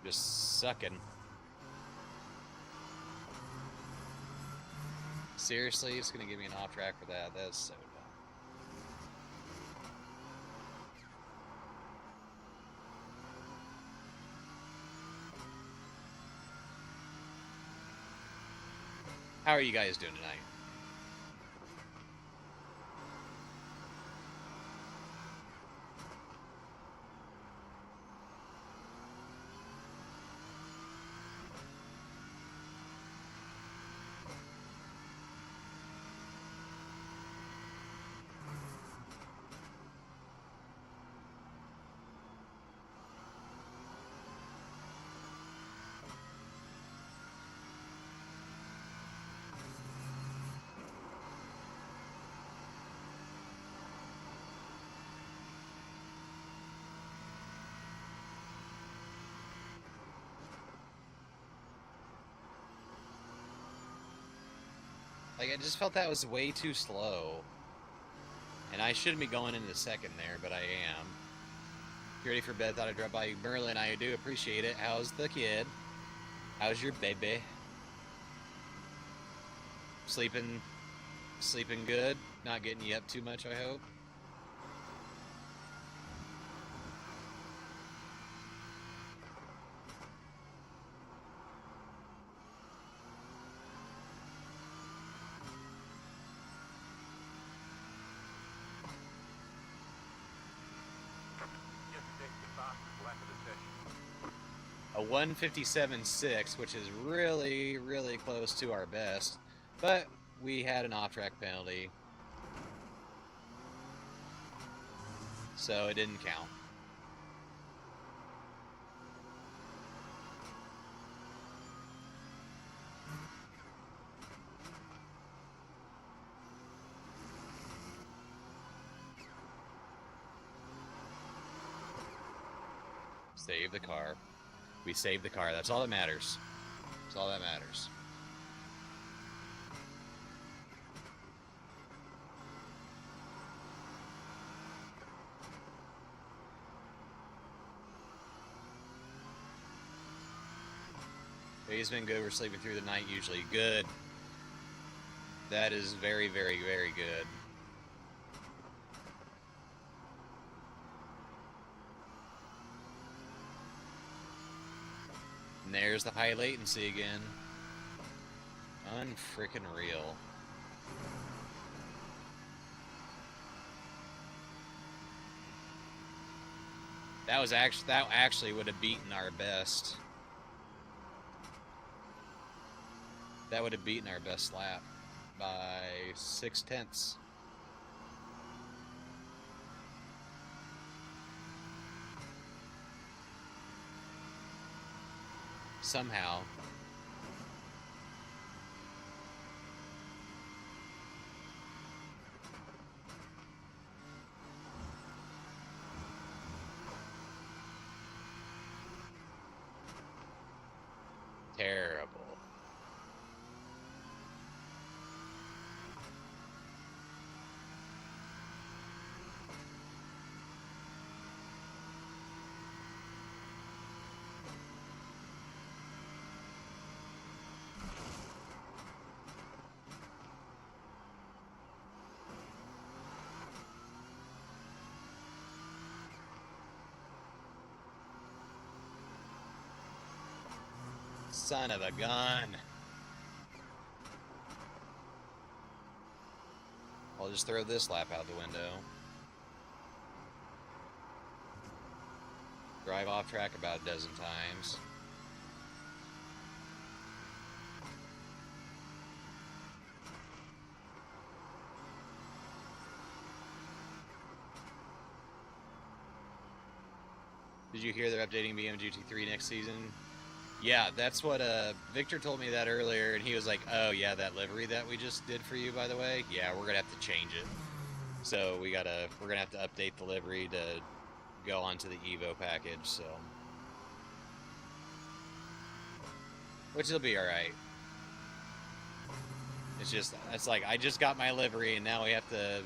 Just sucking. Seriously, it's gonna give me an off track for that. That's so dumb. How are you guys doing tonight? Like, I just felt that was way too slow. And I shouldn't be going into the second there, but I am. You ready for bed? Thought I'd drop by you. Merlin, I do appreciate it. How's the kid? How's your baby? Sleeping good? Not getting you up too much, I hope? A 1:57.6, which is really, really close to our best, but we had an off-track penalty, so it didn't count. Save the car. We saved the car. That's all that matters. That's all that matters. He's been good. We're sleeping through the night usually. Good. That is very, very, very good. And there's the high latency again. Unfrickin' real. That actually would have beaten our best. That would have beaten our best lap by 6/10. Somehow. Terrible. Son of a gun. I'll just throw this lap out the window. Drive off track about a dozen times. Did you hear they're updating BM GT3 next season? Yeah, that's what Victor told me that earlier, and he was like, "Oh yeah, that livery that we just did for you, by the way. Yeah, we're gonna have to change it. So we're gonna have to update the livery to go onto the Evo package. So, which will be all right. It's like I just got my livery, and now we have to,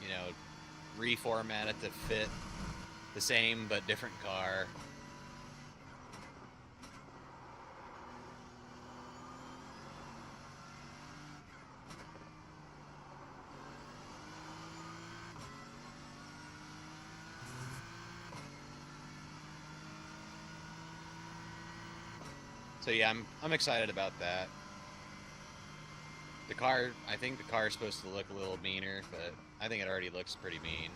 you know, reformat it to fit the same but different car." So yeah, I'm excited about that. The car, I think the car is supposed to look a little meaner, but I think it already looks pretty mean.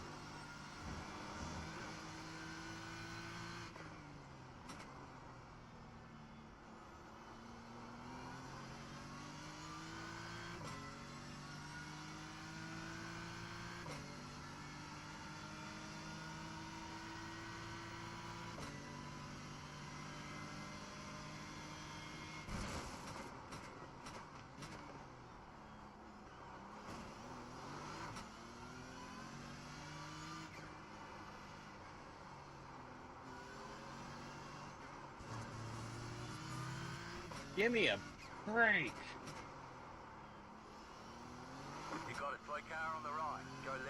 Give me a break. You got a toy car on the right. Go left.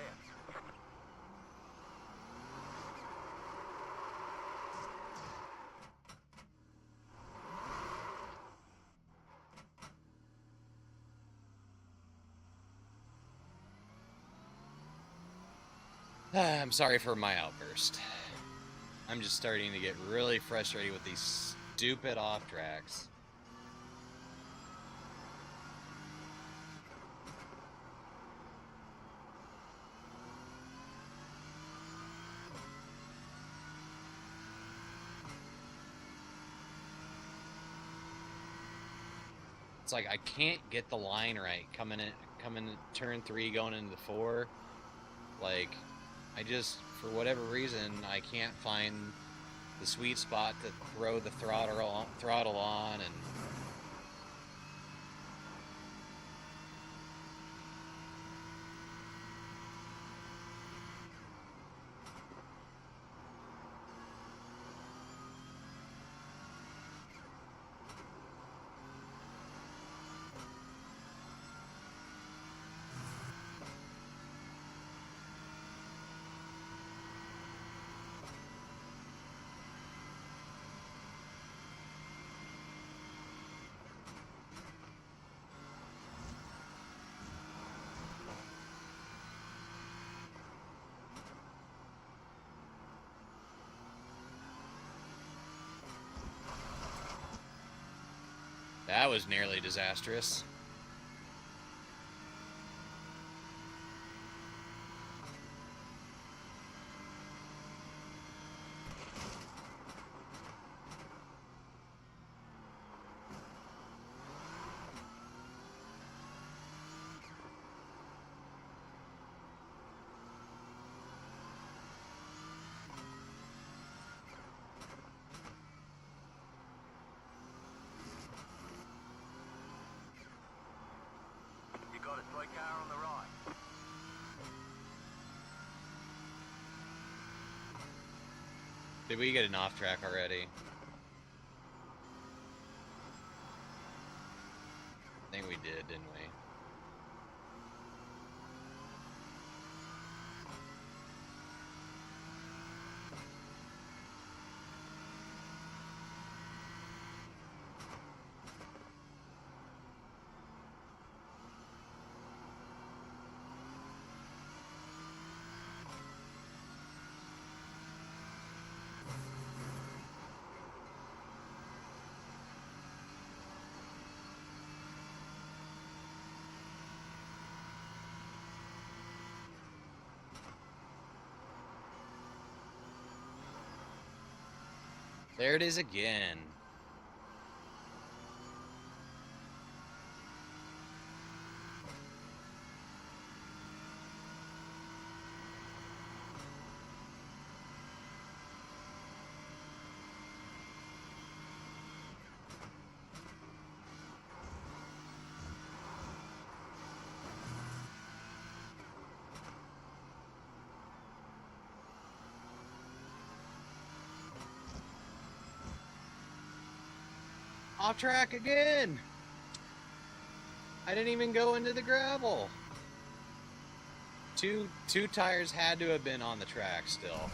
I'm sorry for my outburst. I'm just starting to get really frustrated with these stupid off tracks. It's like I can't get the line right coming in turn 3 going into 4. Like I just, for whatever reason, I can't find the sweet spot to throw the throttle on and that was nearly disastrous. You got a toy car on the right. Did we get an off track already? did, didn't we? There it is again. Off track again. I didn't even go into the gravel. Two tires had to have been on the track still.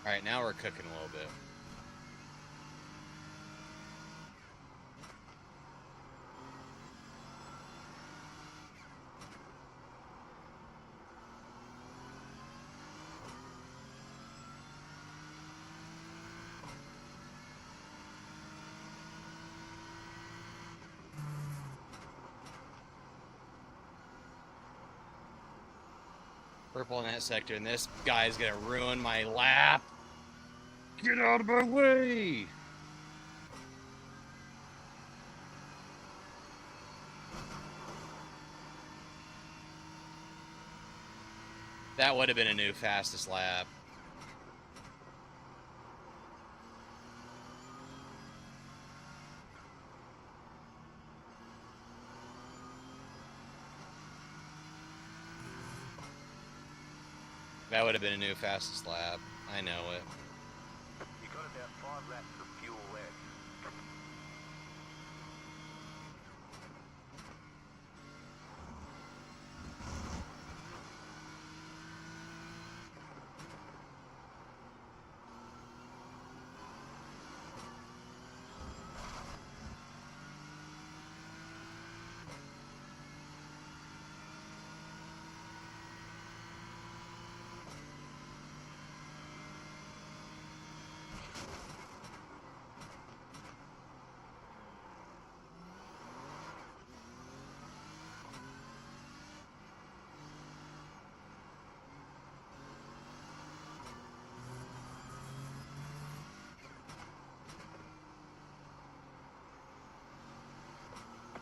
All right, now we're cooking a little bit. Purple in that sector, and this guy's gonna ruin my lap. Get out of my way! That would have been a new fastest lap. That would have been a new fastest lap. I know it. You got about 5 laps of fuel left.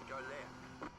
Go left.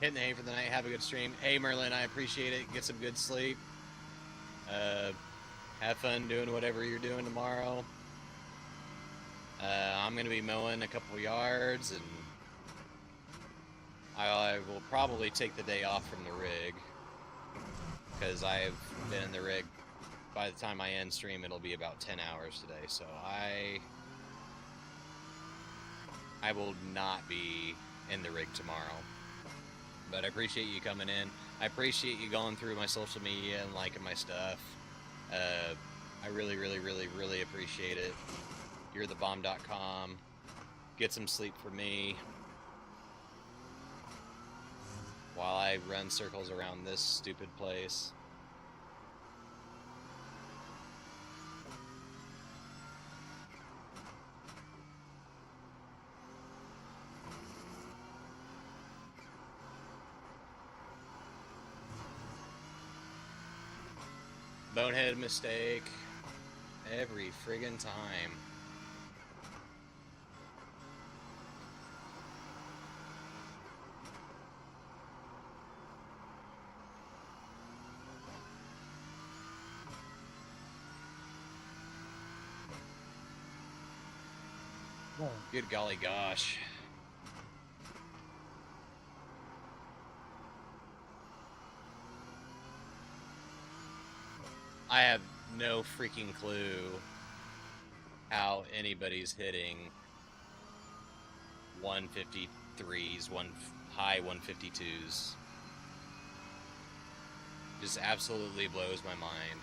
Hitting the hay for the night. Have a good stream. Hey, Merlin, I appreciate it. Get some good sleep. Have fun doing whatever you're doing tomorrow. I'm going to be mowing a couple yards, and I will probably take the day off from the rig. because I've been in the rig. By the time I end stream, it'll be about 10 hours today, so I will not be in the rig tomorrow. But I appreciate you coming in. I appreciate you going through my social media and liking my stuff. I really, really, really, really appreciate it. You're the bomb.com. Get some sleep for me while I run circles around this stupid place. Bonehead mistake every friggin' time. Good golly gosh. I have no freaking clue how anybody's hitting 153s, high 152s. Just absolutely blows my mind.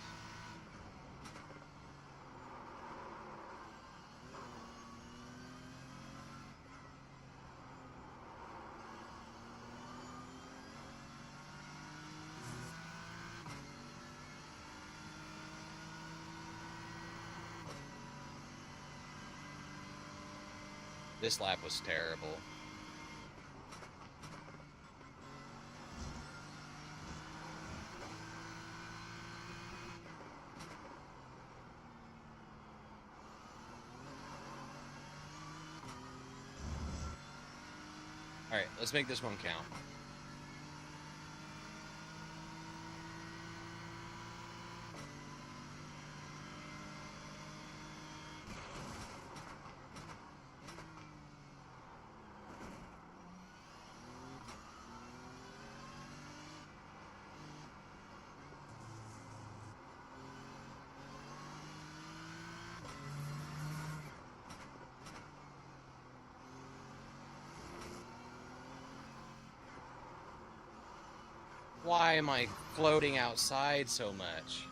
This lap was terrible. All right, let's make this one count. Why am I floating outside so much?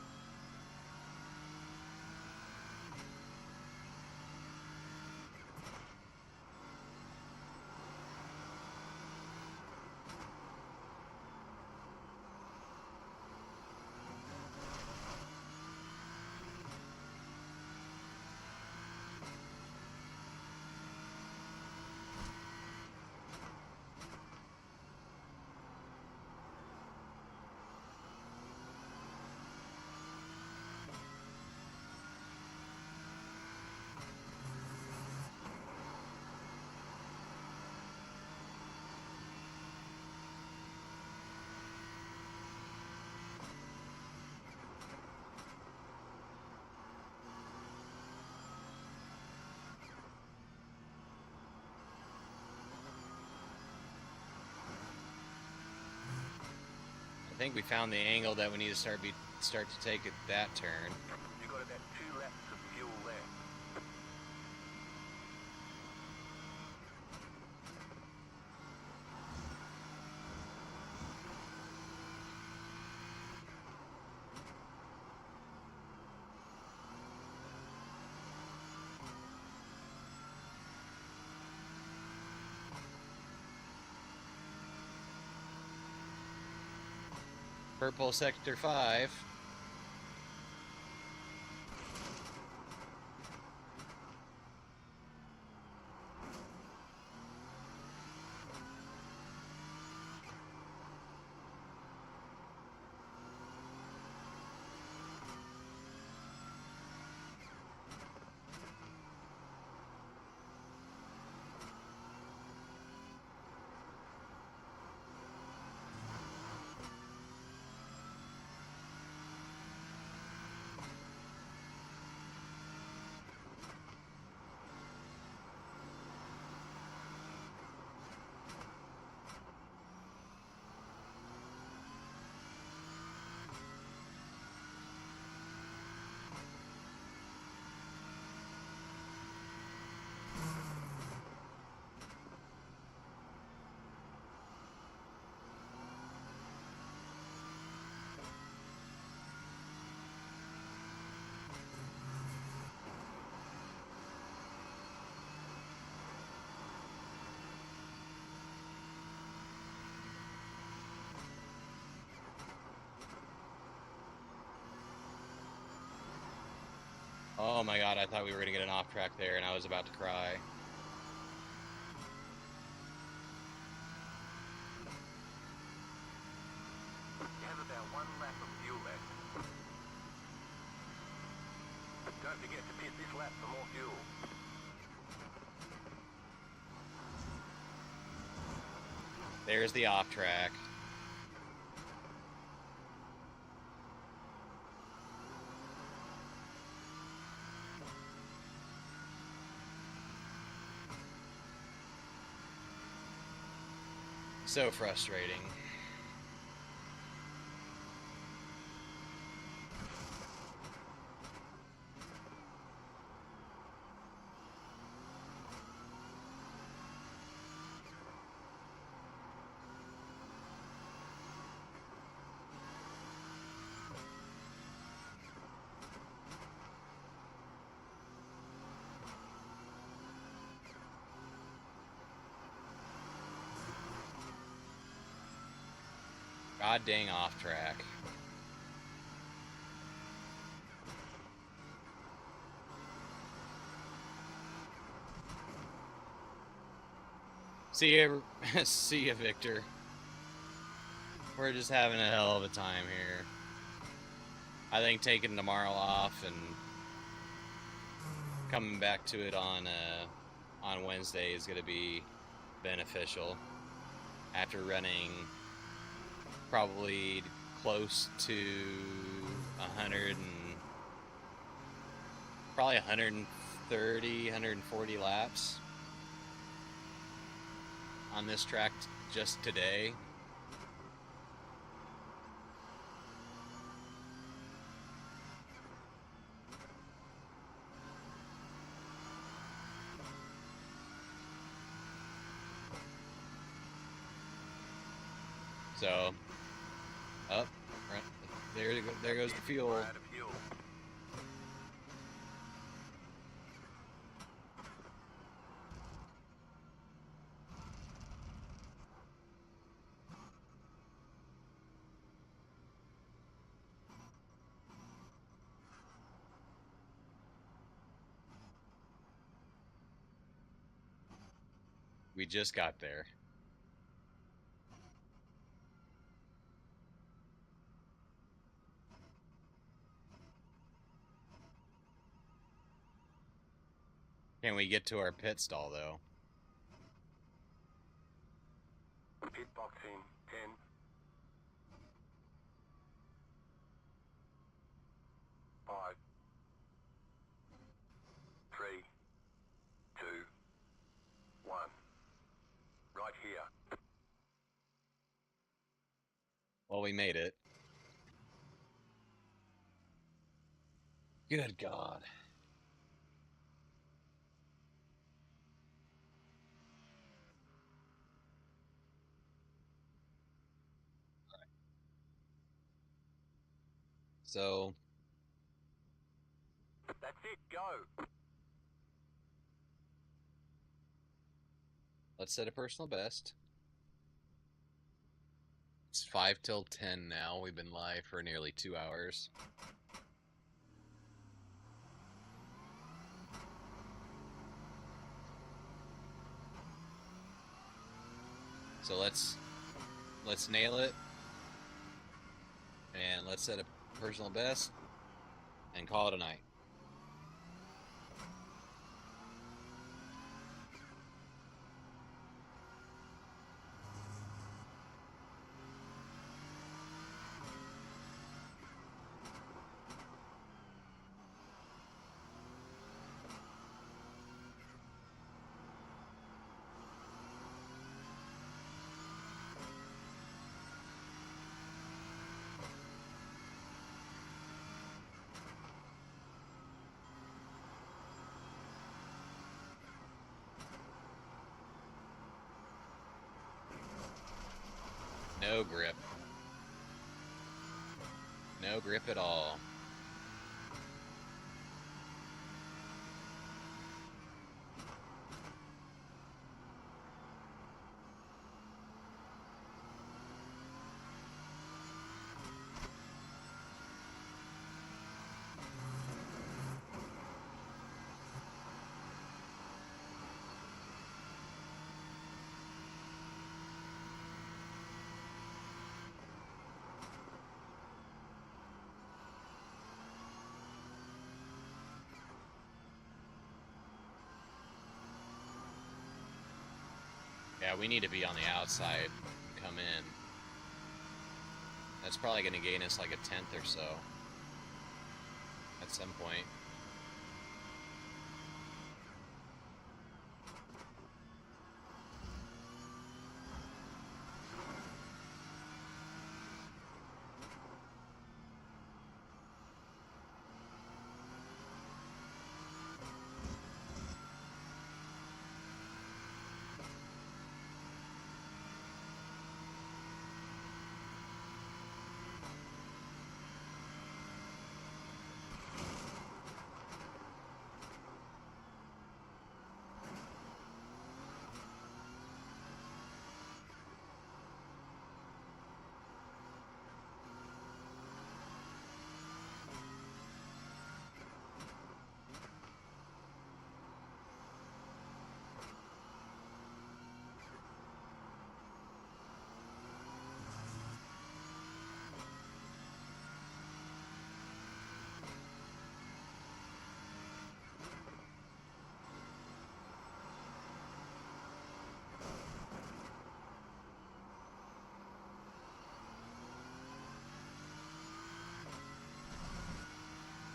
I think we found the angle that we need to start to take at that turn. You got about 2 laps of fuel there. Purple sector 5. Oh my god, I thought we were gonna get an off track there and I was about to cry. You have about 1 lap of fuel left. Don't forget to pit this lap for more fuel. There's the off track. So frustrating. God dang off track. See ya, see ya, Victor. We're just having a hell of a time here. I think taking tomorrow off and coming back to it on Wednesday is going to be beneficial. After running probably close to 100 and probably 130, 140 laps on this track just today. So, up, right, there goes the fuel. We're out of fuel. We just got there. Can we get to our pit stall though? Pit box in 10, 5, 3, 2, 1. Right here. Well, we made it. Good God. So, That's it, go. let's set a personal best. It's 5 till 10 now. We've been live for nearly 2 hours. So let's nail it. And let's set a personal best and call it a night. No grip. No grip at all. Yeah, we need to be on the outside and come in. That's probably going to gain us like a tenth or so at some point.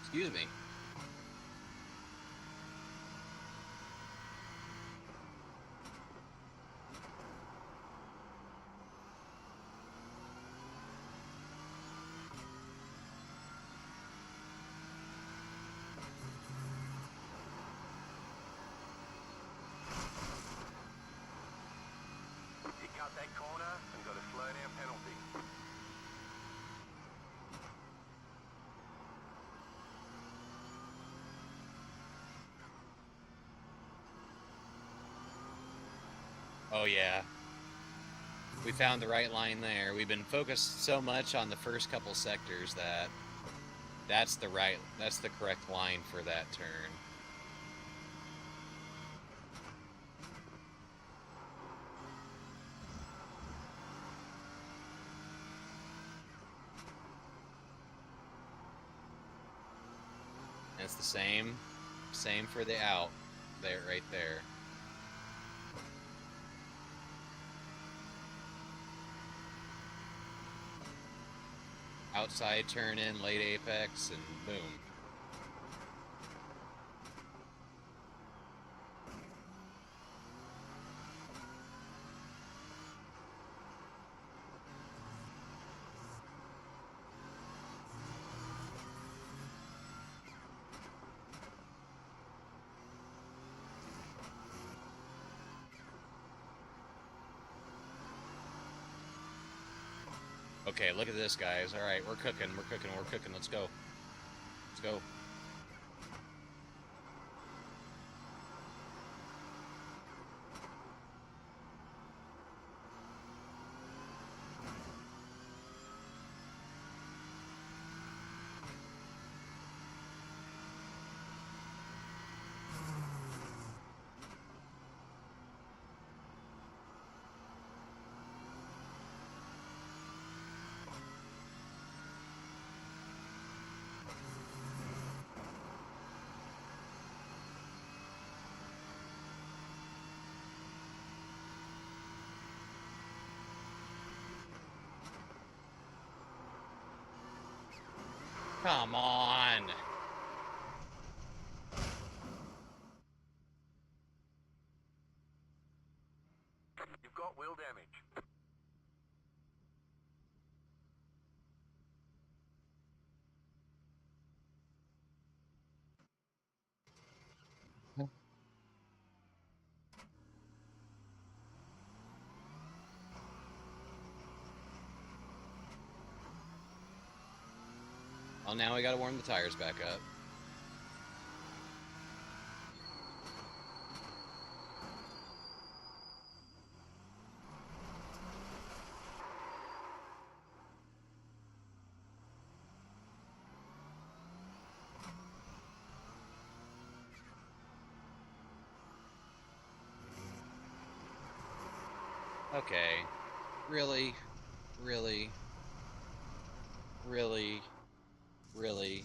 Excuse me. You cut that corner and got a slow down penalty. Oh yeah. We found the right line there. We've been focused so much on the first couple sectors that that's the correct line for that turn. And it's the same for the out there, right there. Outside turn in, late apex, and boom. Okay, look at this, guys. All right, we're cooking. Let's go. Let's go. Come on. You've got wheel damage. Well, now we gotta warm the tires back up. Okay. Really? Really? Really? Really?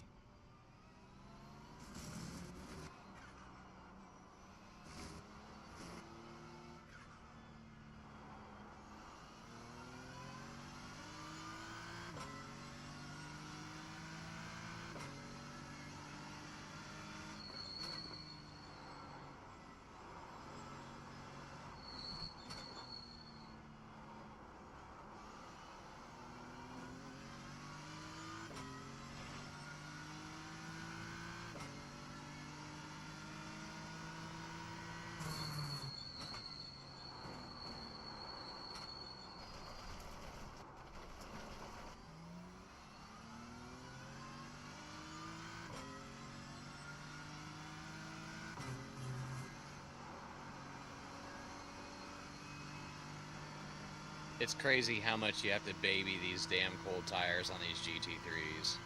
It's crazy how much you have to baby these damn cold tires on these GT3s.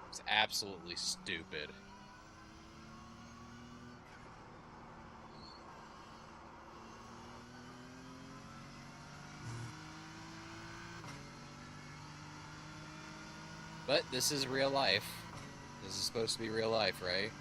It's absolutely stupid. But this is real life. This is supposed to be real life, right?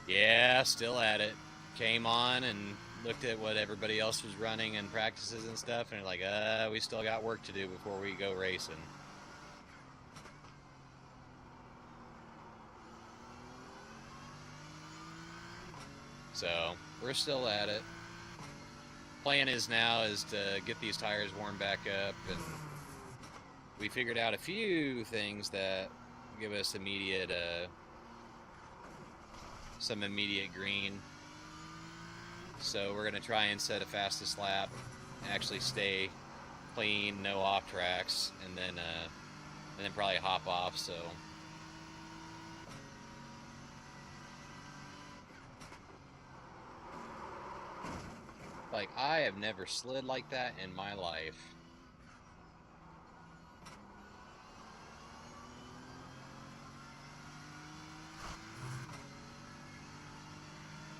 Yeah, still at it. Came on and looked at what everybody else was running in practices and stuff, and like, we still got work to do before we go racing. So, we're still at it. Plan is now is to get these tires warmed back up, and we figured out a few things that give us immediate, some immediate green. So we're gonna try and set a fastest lap, and actually stay clean, no off tracks, and then probably hop off. So like, I have never slid like that in my life.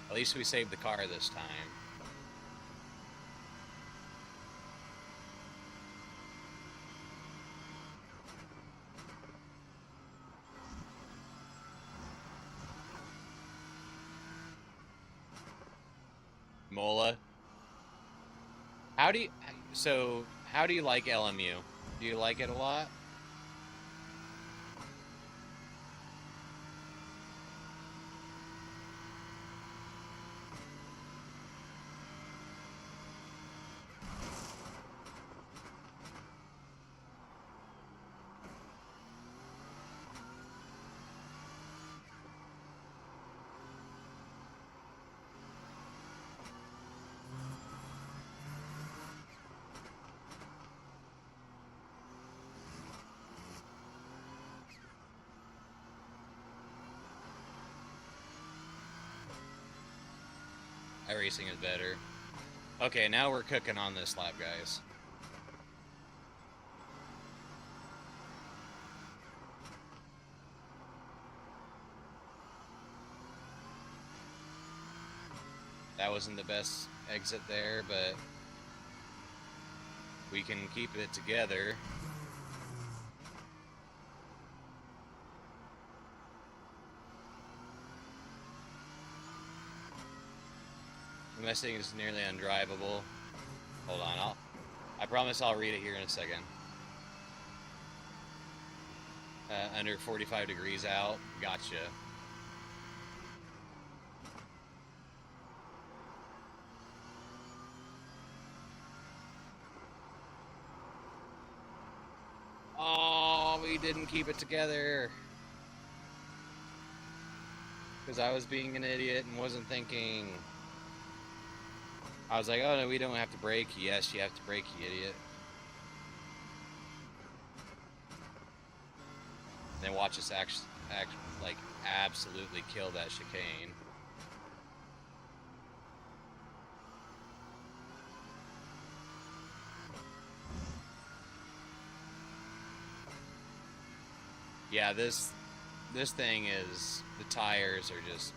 At least we saved the car this time. Mola, how do you like LMU? Do you like it a lot? iRacing is better. Okay, now we're cooking on this lap, guys. That wasn't the best exit there, but we can keep it together. This thing is nearly undrivable. Hold on, I promise I'll read it here in a second. Under 45 degrees out. Gotcha. Oh, we didn't keep it together. Because I was being an idiot and wasn't thinking. I was like, oh no, we don't have to brake. Yes, you have to brake, you idiot. Then watch us act like absolutely kill that chicane. Yeah, this thing is, the tires are just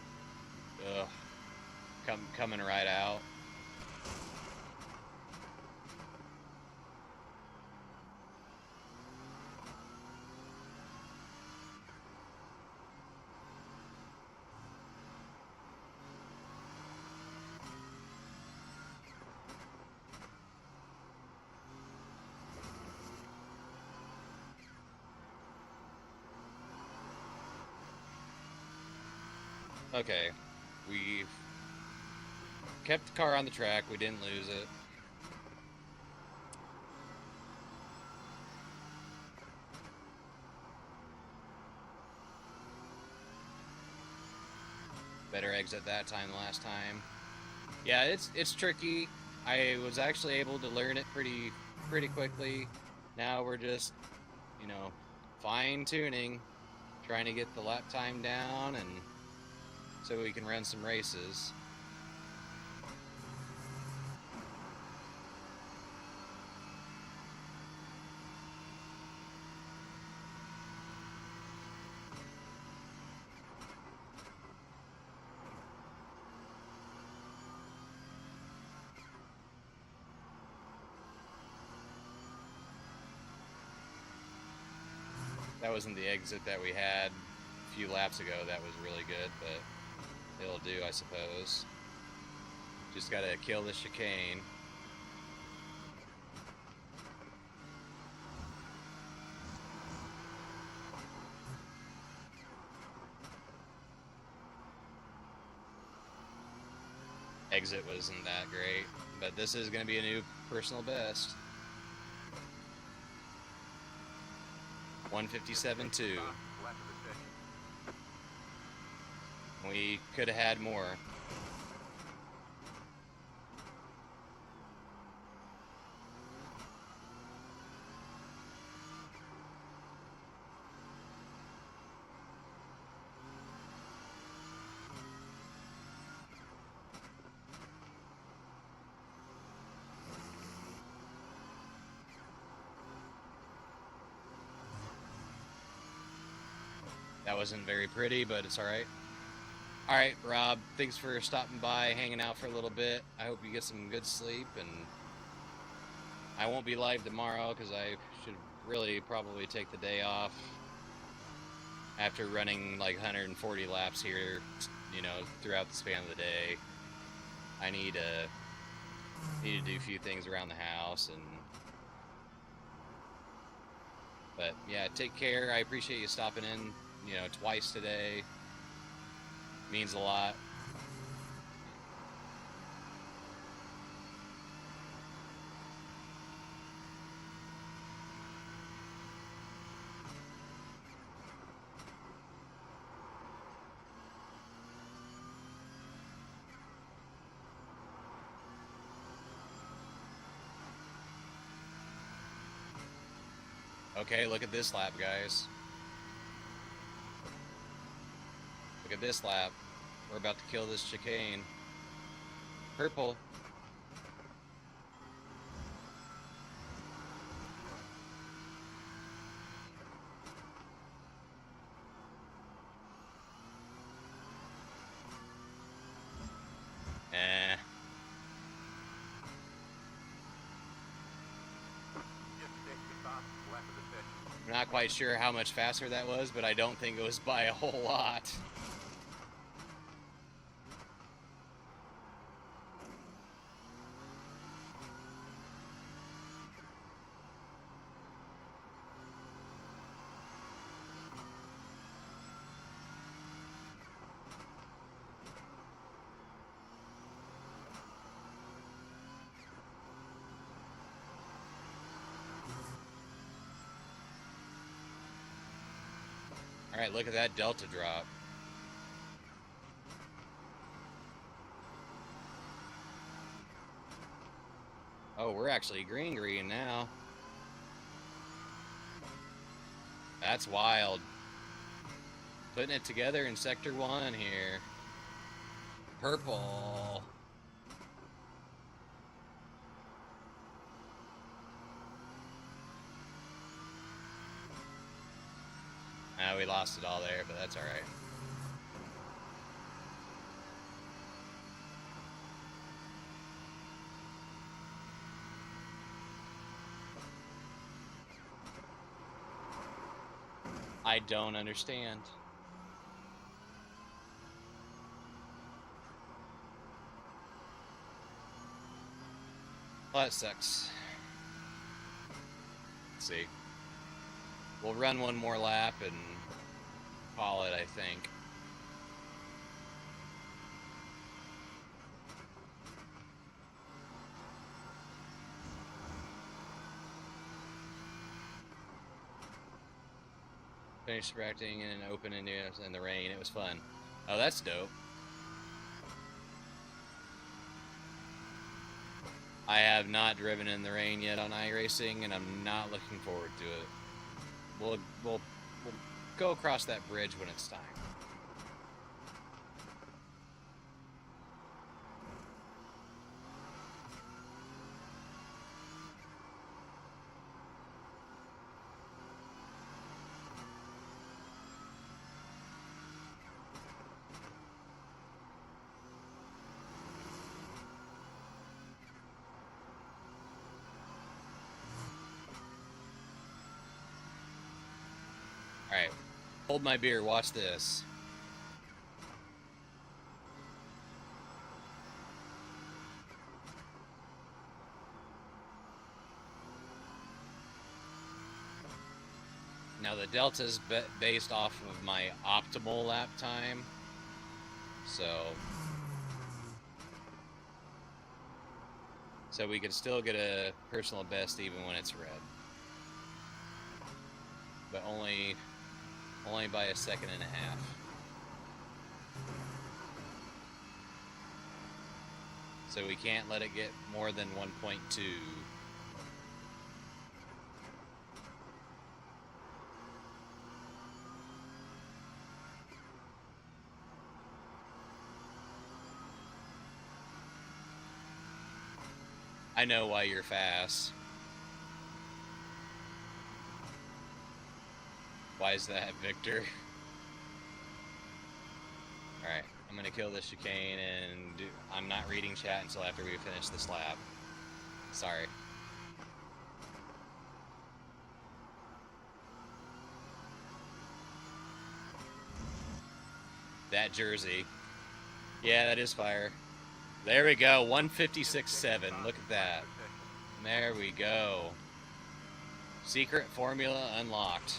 coming right out. Okay, we've kept the car on the track. We didn't lose it. Better exit that time last time. Yeah, it's tricky. I was actually able to learn it pretty quickly. Now we're just, you know, fine-tuning, trying to get the lap time down, and so we can run some races. That wasn't the exit that we had a few laps ago. That was really good, but it'll do, I suppose. Just gotta kill the chicane. Exit wasn't that great, but this is gonna be a new personal best. 157.2. Lap of the session. We could have had more. That wasn't very pretty, but it's alright. Alright, Rob, thanks for stopping by, hanging out for a little bit. I hope you get some good sleep, and I won't be live tomorrow because I should really probably take the day off after running like 140 laps here, you know, throughout the span of the day. I need to do a few things around the house, but yeah, take care. I appreciate you stopping in, you know, twice today. Means a lot. Okay, look at this lap, guys. Look at this lap. We're about to kill this chicane. Purple. I'm not quite sure how much faster that was, but I don't think it was by a whole lot. Alright, look at that delta drop. Oh, we're actually green now. That's wild. Putting it together in Sector 1 here. Purple. We lost it all there, but that's alright. I don't understand. Well, that sucks. Let's see. We'll run one more lap and call it, I think. Finished practicing in an open in the rain. It was fun. Oh, that's dope. I have not driven in the rain yet on iRacing, and I'm not looking forward to it. We'll go across that bridge when it's time. Alright, hold my beer, watch this. Now the delta's based off of my optimal lap time, so we can still get a personal best even when it's red, but only by a second and a half. So we can't let it get more than 1.2. I know why you're fast. Why is that, Victor? Alright, I'm gonna kill this chicane and I'm not reading chat until after we finish this lap. Sorry. That jersey. Yeah, that is fire. There we go, 156.7. Look at that. There we go. Secret formula unlocked.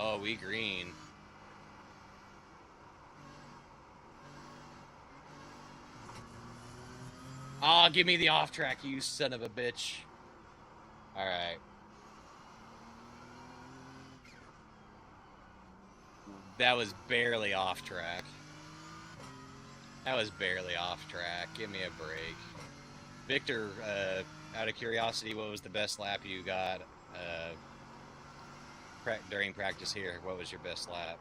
Oh, we green. Aw, oh, give me the off track, you son of a bitch. Alright. That was barely off track. That was barely off track. Give me a break. Victor, out of curiosity, what was the best lap you got during practice here? What was your best lap?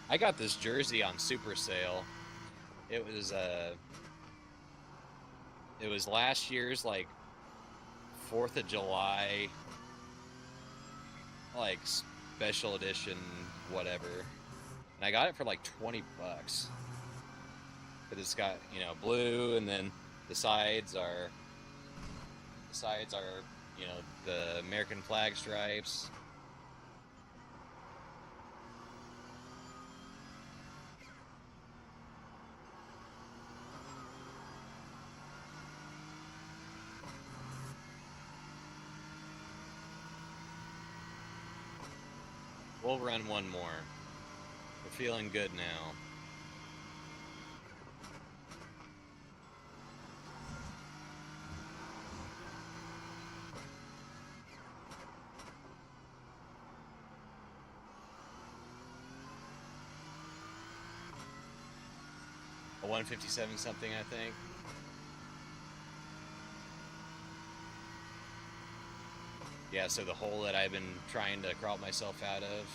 I got this jersey on super sale. It was last year's like 4th of July like special edition whatever. And I got it for like 20 bucks. But it's got, you know, blue, and then the sides are you know, the American flag stripes. We'll run one more. We're feeling good now. A 157 something, I think. Yeah, so the hole that I've been trying to crawl myself out of.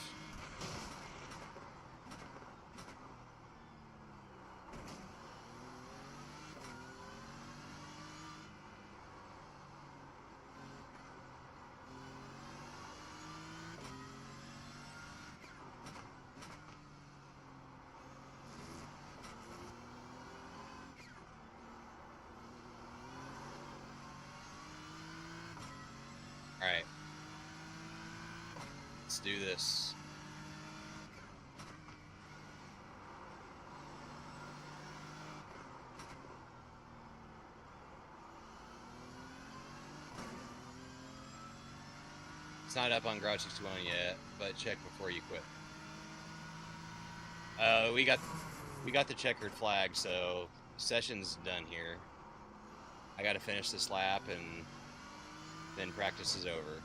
Alright. Let's do this. It's not up on Garage 61 yet, but check before you quit. We got the checkered flag, so session's done here. I got to finish this lap and then practice is over.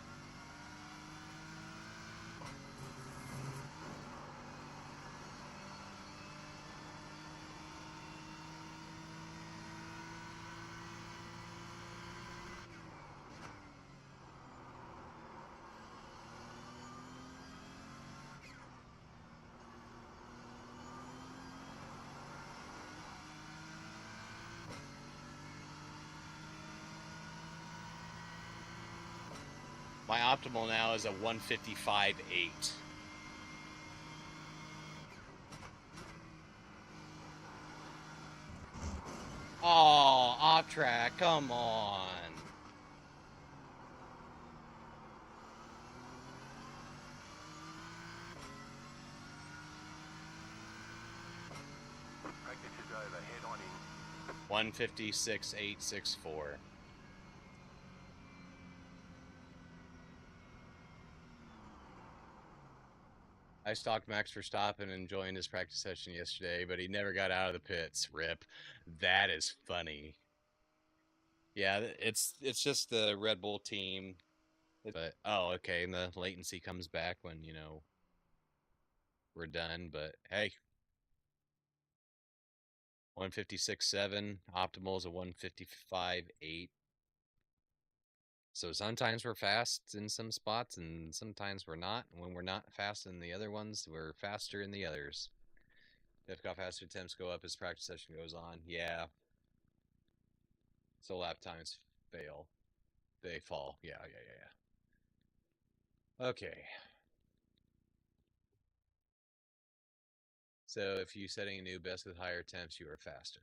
My optimal now is a 155.8. Oh, off track, come on. Practice is over. Head on in. 156.864. I stalked Max Verstappen and joined his practice session yesterday, but he never got out of the pits. Rip. That is funny. Yeah, it's just the Red Bull team. But oh, okay, and the latency comes back when, we're done, but hey. 156.7, optimal is a 155.8. So sometimes we're fast in some spots and sometimes we're not. And when we're not fast in the other ones, we're faster in the others. Difficult faster attempts go up as practice session goes on. Yeah. So lap times fail. They fall. Yeah. Okay. So if you setting a new best with higher attempts, you are faster.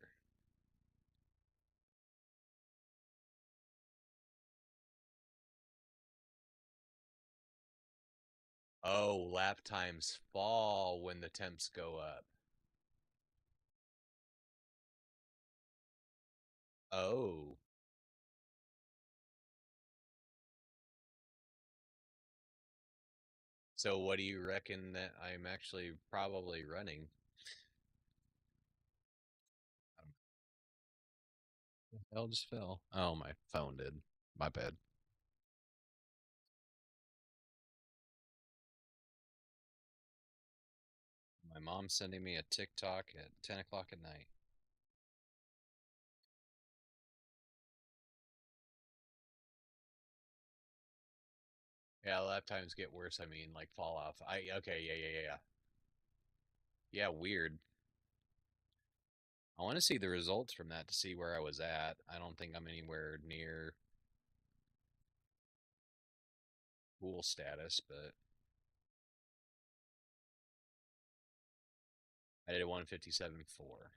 Oh, lap times fall when the temps go up. Oh. So what do you reckon that I'm actually probably running? The hell just fell? Oh, my phone did. My bad. My mom's sending me a TikTok at 10 o'clock at night. Yeah, lap times get worse. I mean, like fall off. Okay, yeah. Yeah, weird. I want to see the results from that to see where I was at. I don't think I'm anywhere near pool status, but I did a 157.4.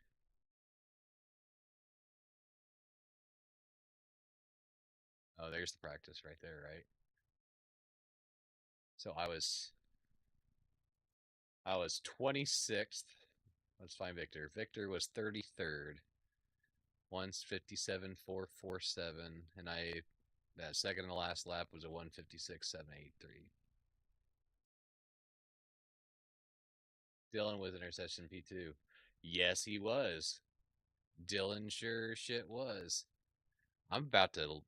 Oh, there's the practice right there, right? So I was 26th. Let's find Victor. Victor was 33rd. 157.447, and that second to last lap was a 156.783. Dylan was interception P2. Yes, he was. Dylan sure shit was. I'm about to.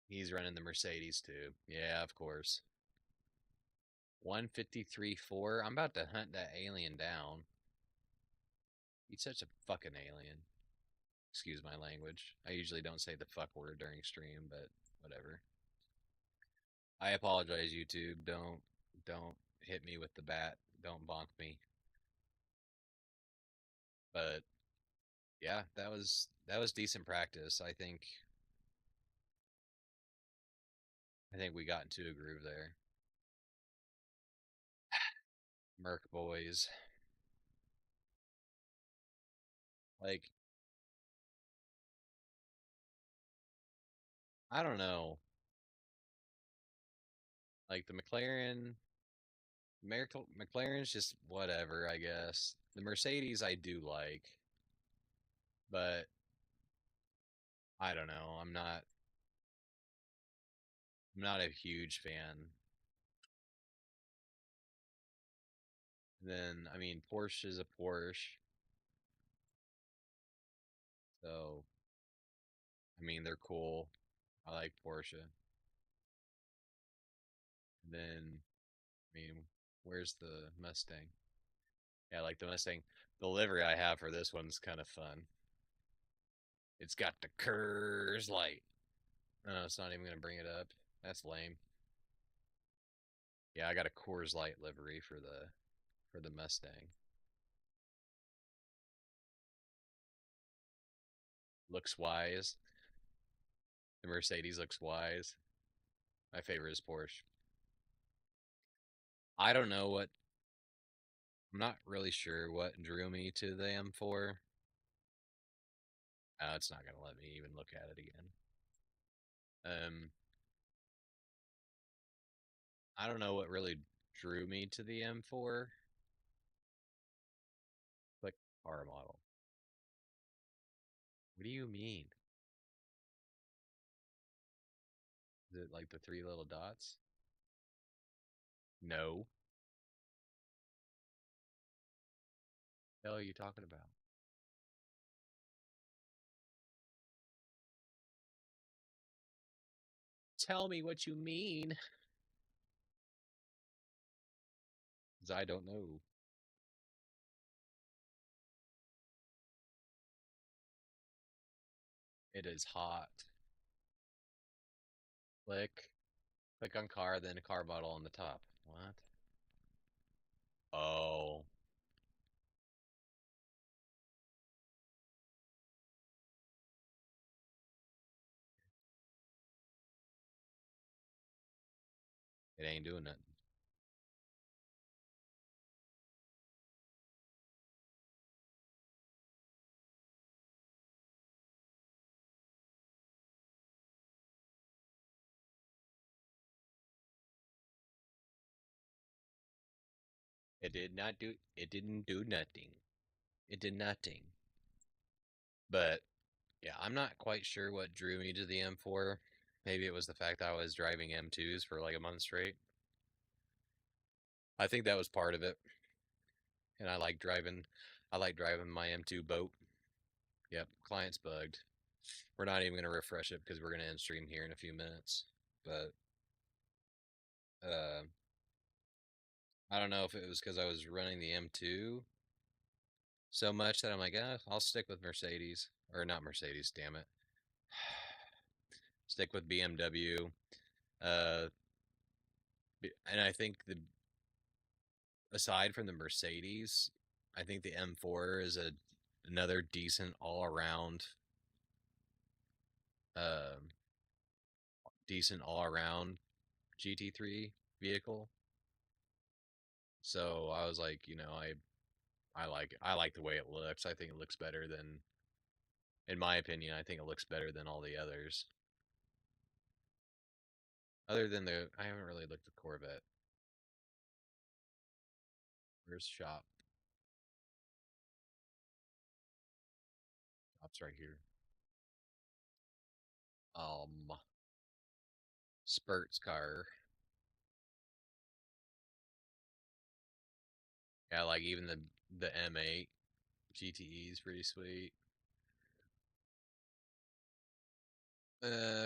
He's running the Mercedes too. Yeah, of course. 153.4. I'm about to hunt that alien down. He's such a fucking alien. Excuse my language. I usually don't say the fuck word during stream, but whatever. I apologize, YouTube. Don't hit me with the bat. Don't bonk me. But yeah, that was decent practice. I think we got into a groove there. Merc boys. Like, I don't know. Like the McLaren's just whatever, I guess. The Mercedes I do like, but I don't know. I'm not a huge fan. Then, I mean, Porsche is a Porsche. So, I mean, they're cool. I like Porsche. And then, I mean, where's the Mustang? Yeah, I like the Mustang. The livery I have for this one's kind of fun. It's got the Coors Light. Oh, it's not even going to bring it up. That's lame. Yeah, I got a Coors Light livery for the Mustang. Looks wise. The Mercedes looks wise. My favorite is Porsche. I don't know what. I'm not really sure what drew me to the M4. Oh, it's not gonna let me even look at it again. I don't know what really drew me to the M4. Click car model. What do you mean? Is it like the three little dots? No. What the hell are you talking about? Tell me what you mean. Because I don't know. It is hot. Click. Click on car, then a car model on the top. What? Oh. It ain't doing nothing. It didn't do nothing. It did nothing. But yeah, I'm not quite sure what drew me to the M4. Maybe it was the fact I was driving M2s for like a month straight. I think that was part of it. And I like driving my M2 boat. Yep, client's bugged. We're not even going to refresh it because we're going to end stream here in a few minutes. But uh, I don't know if it was because I was running the M2 so much that I'm like, I'll stick with Mercedes. Or not Mercedes, damn it. Stick with BMW. Uh, and I think aside from the Mercedes, I think the M4 is another um, decent all around GT3 vehicle. So I was like, I like the way it looks. I think it looks better than, in my opinion, I think it looks better than all the others. Other than I haven't really looked at Corvette. Where's shop? Shop's right here. Spurt's car. Yeah, like even the M8 GTE is pretty sweet.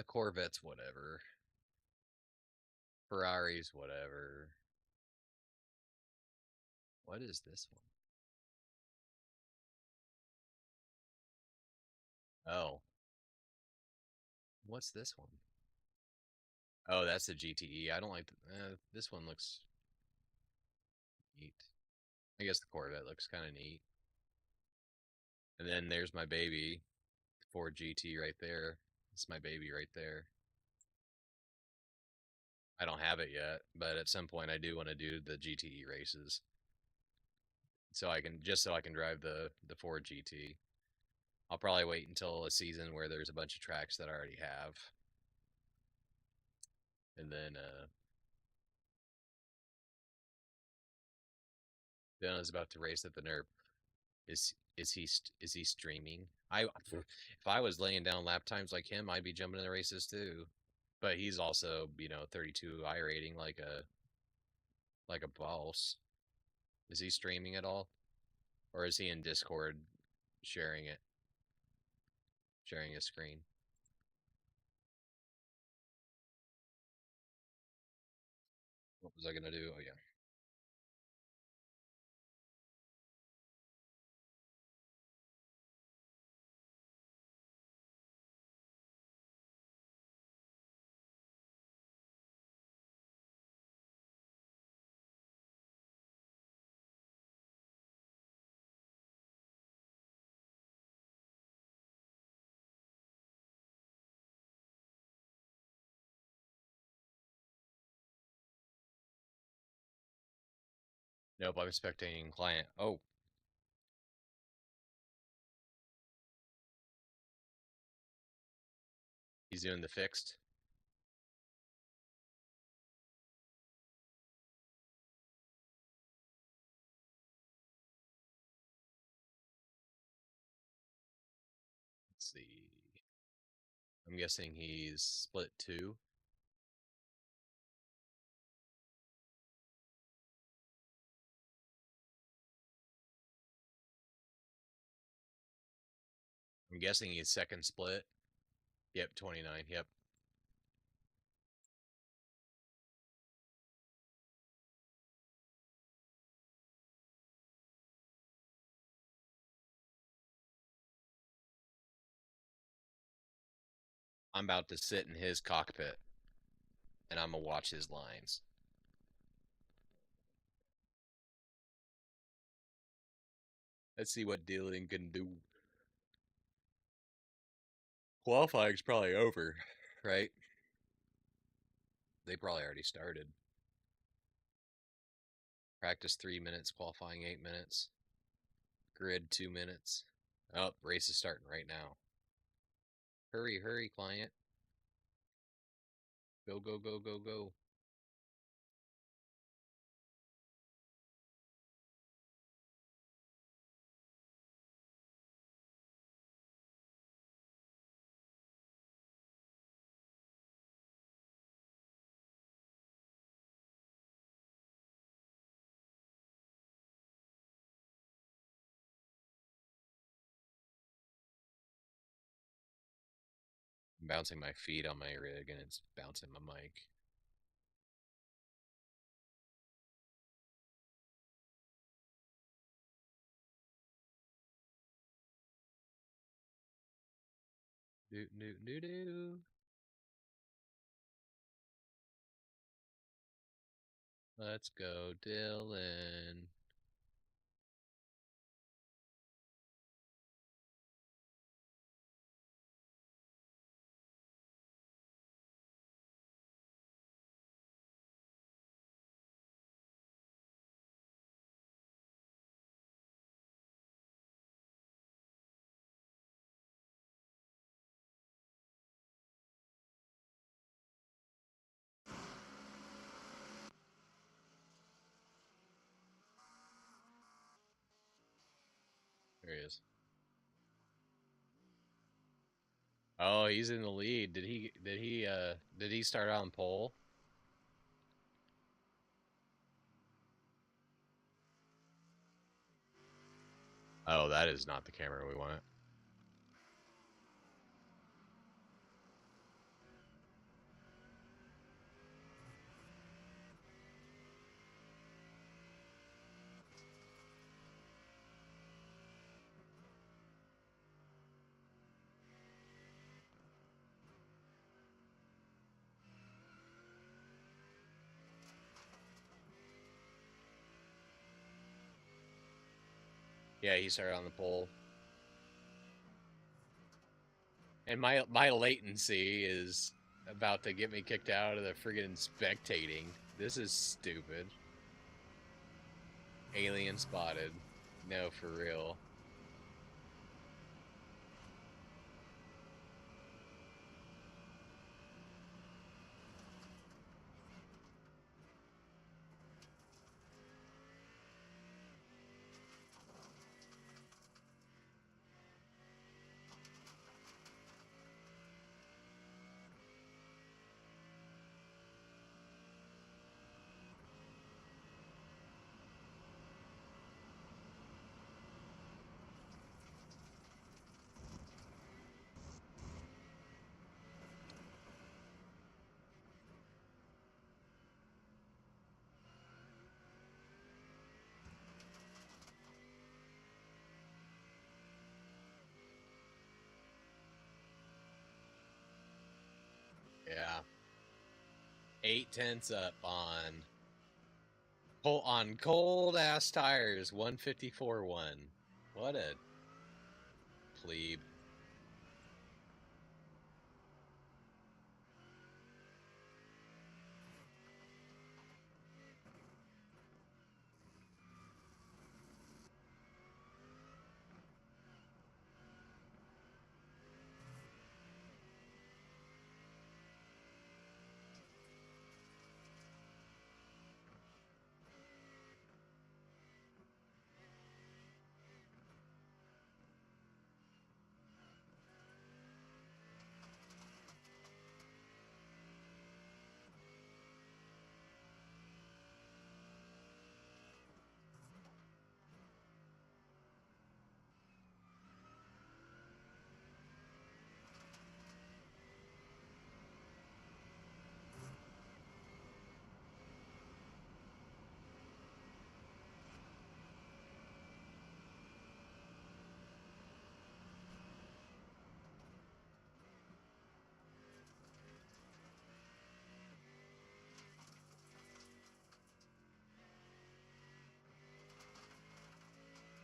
Corvettes, whatever. Ferraris, whatever. What is this one? Oh, what's this one? Oh, that's the GTE. I don't like this one. Looks neat. I guess the Corvette looks kind of neat. And then there's my baby, Ford GT right there. It's my baby right there. I don't have it yet, but at some point I do want to do the GTE races. So I can drive the Ford GT. I'll probably wait until a season where there's a bunch of tracks that I already have. And then Dylan's about to race at the Nurb. Is he streaming? If I was laying down lap times like him, I'd be jumping in the races too. But he's also 32 I rating like a boss. Is he streaming at all? Or is he in Discord sharing it? Sharing his screen? What was I gonna do? Oh yeah. Nope, I'm spectating client. Oh. He's doing the fixed. Let's see. I'm guessing he's split 2. I'm guessing he's second split. Yep, 29. Yep. I'm about to sit in his cockpit and I'm gonna watch his lines. Let's see what Dylan can do. Qualifying's probably over, right? They probably already started. Practice 3 minutes, qualifying 8 minutes. Grid 2 minutes. Oh, race is starting right now. Hurry, hurry, client. Go, go, go, go, go. I'm bouncing my feet on my rig and it's bouncing my mic. Doot, doot, doot, doot. Let's go, Dylan. There he is. Oh, he's in the lead. Did he start on pole? Oh, that is not the camera we want. Yeah, he started on the pole. And my latency is about to get me kicked out of the friggin' spectating. This is stupid. Alien spotted. No, for real. 8/10 up on cold ass tires. 154.1. What a plebe.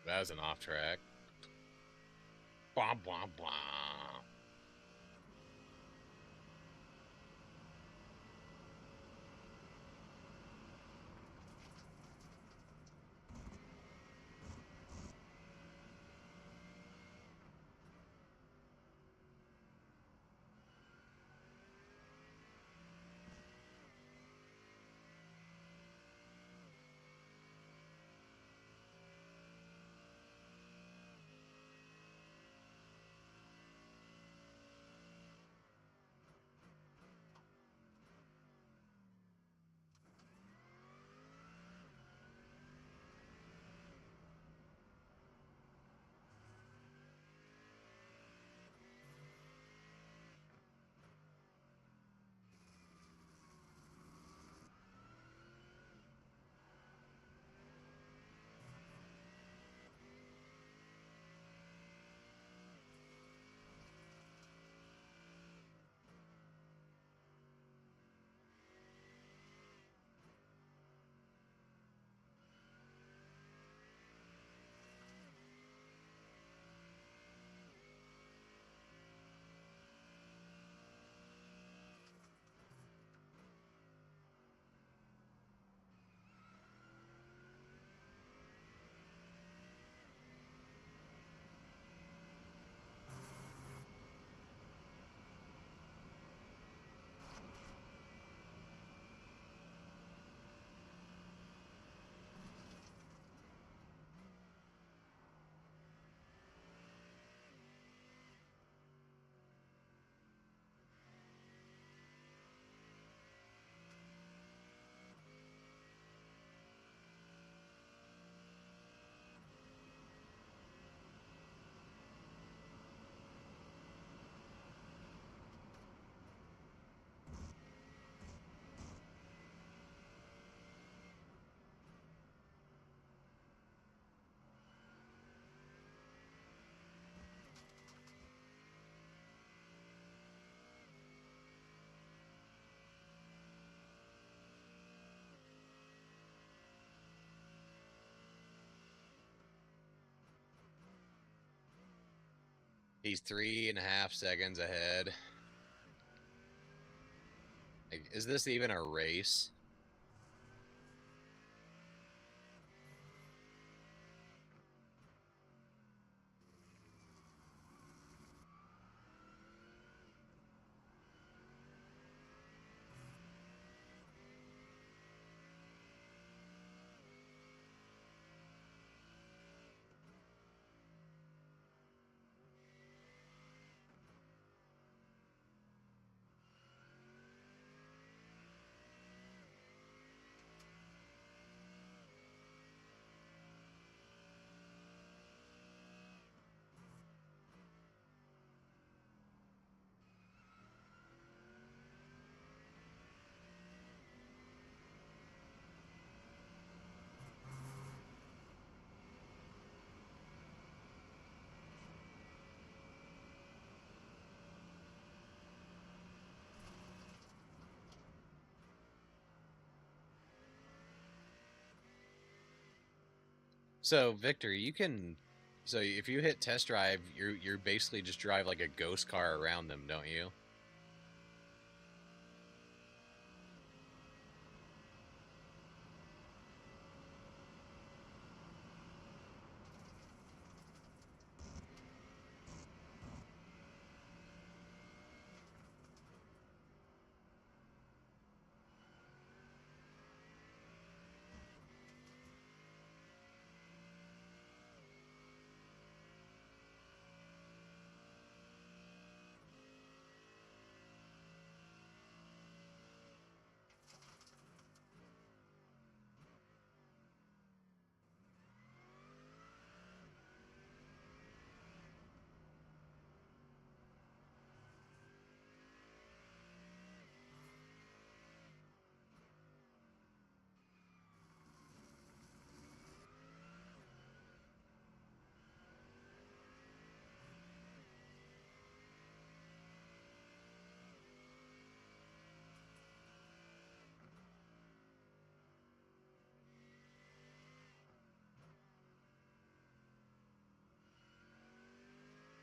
That was an off track. Blah, blah, blah. He's 3.5 seconds ahead. Like, is this even a race? So Victor, you can. So if you hit test drive, you're basically just drive like a ghost car around them, don't you?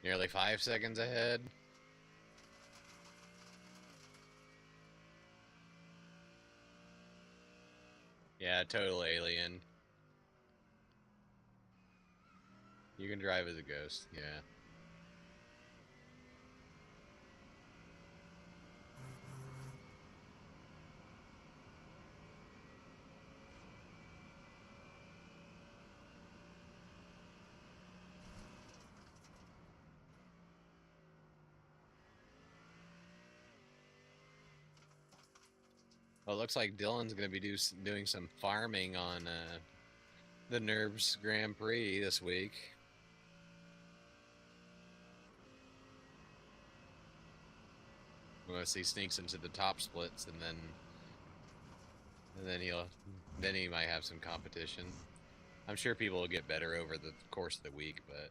Nearly 5 seconds ahead. Yeah, total alien. You can drive as a ghost, yeah. Well, it looks like Dylan's going to be doing some farming on the Nurbies Grand Prix this week. Unless he sneaks into the top splits, and then he might have some competition. I'm sure people will get better over the course of the week, but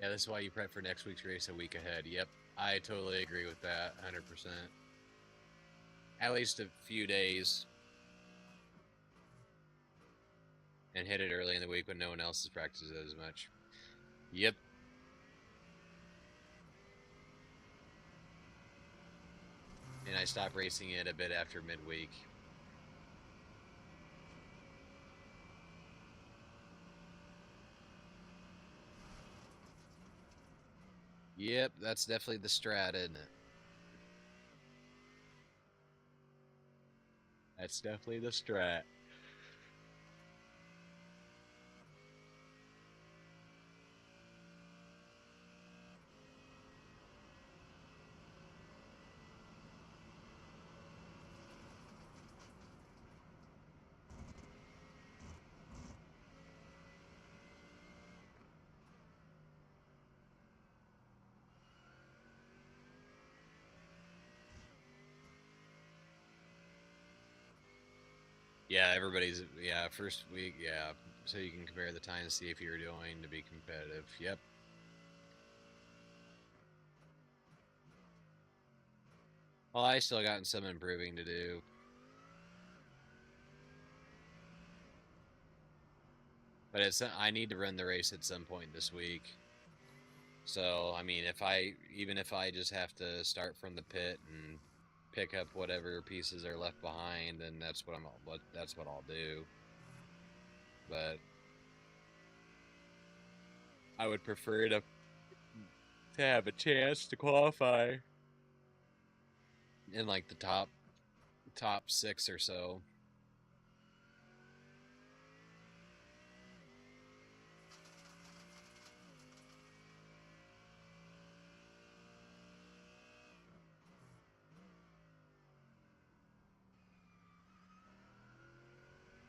yeah, this is why you prep for next week's race a week ahead. Yep, I totally agree with that, 100%. At least a few days. And hit it early in the week when no one else has practiced it as much. Yep. And I stopped racing it a bit after midweek. Yep, that's definitely the strat, isn't it? That's definitely the strat. Yeah, everybody's, yeah, first week, yeah. So you can compare the time to see if you're doing to be competitive. Yep. Well, I still got some improving to do. But I need to run the race at some point this week. So, I mean, even if I just have to start from the pit and pick up whatever pieces are left behind, then that's what I'll do. But I would prefer to to have a chance to qualify in like the top 6 or so.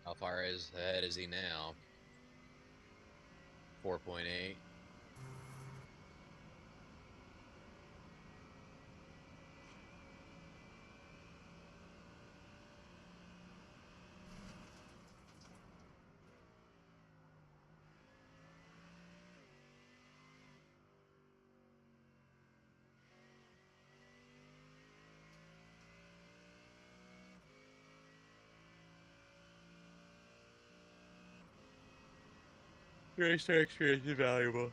How far ahead is he now? 4.8. Racer experience is valuable.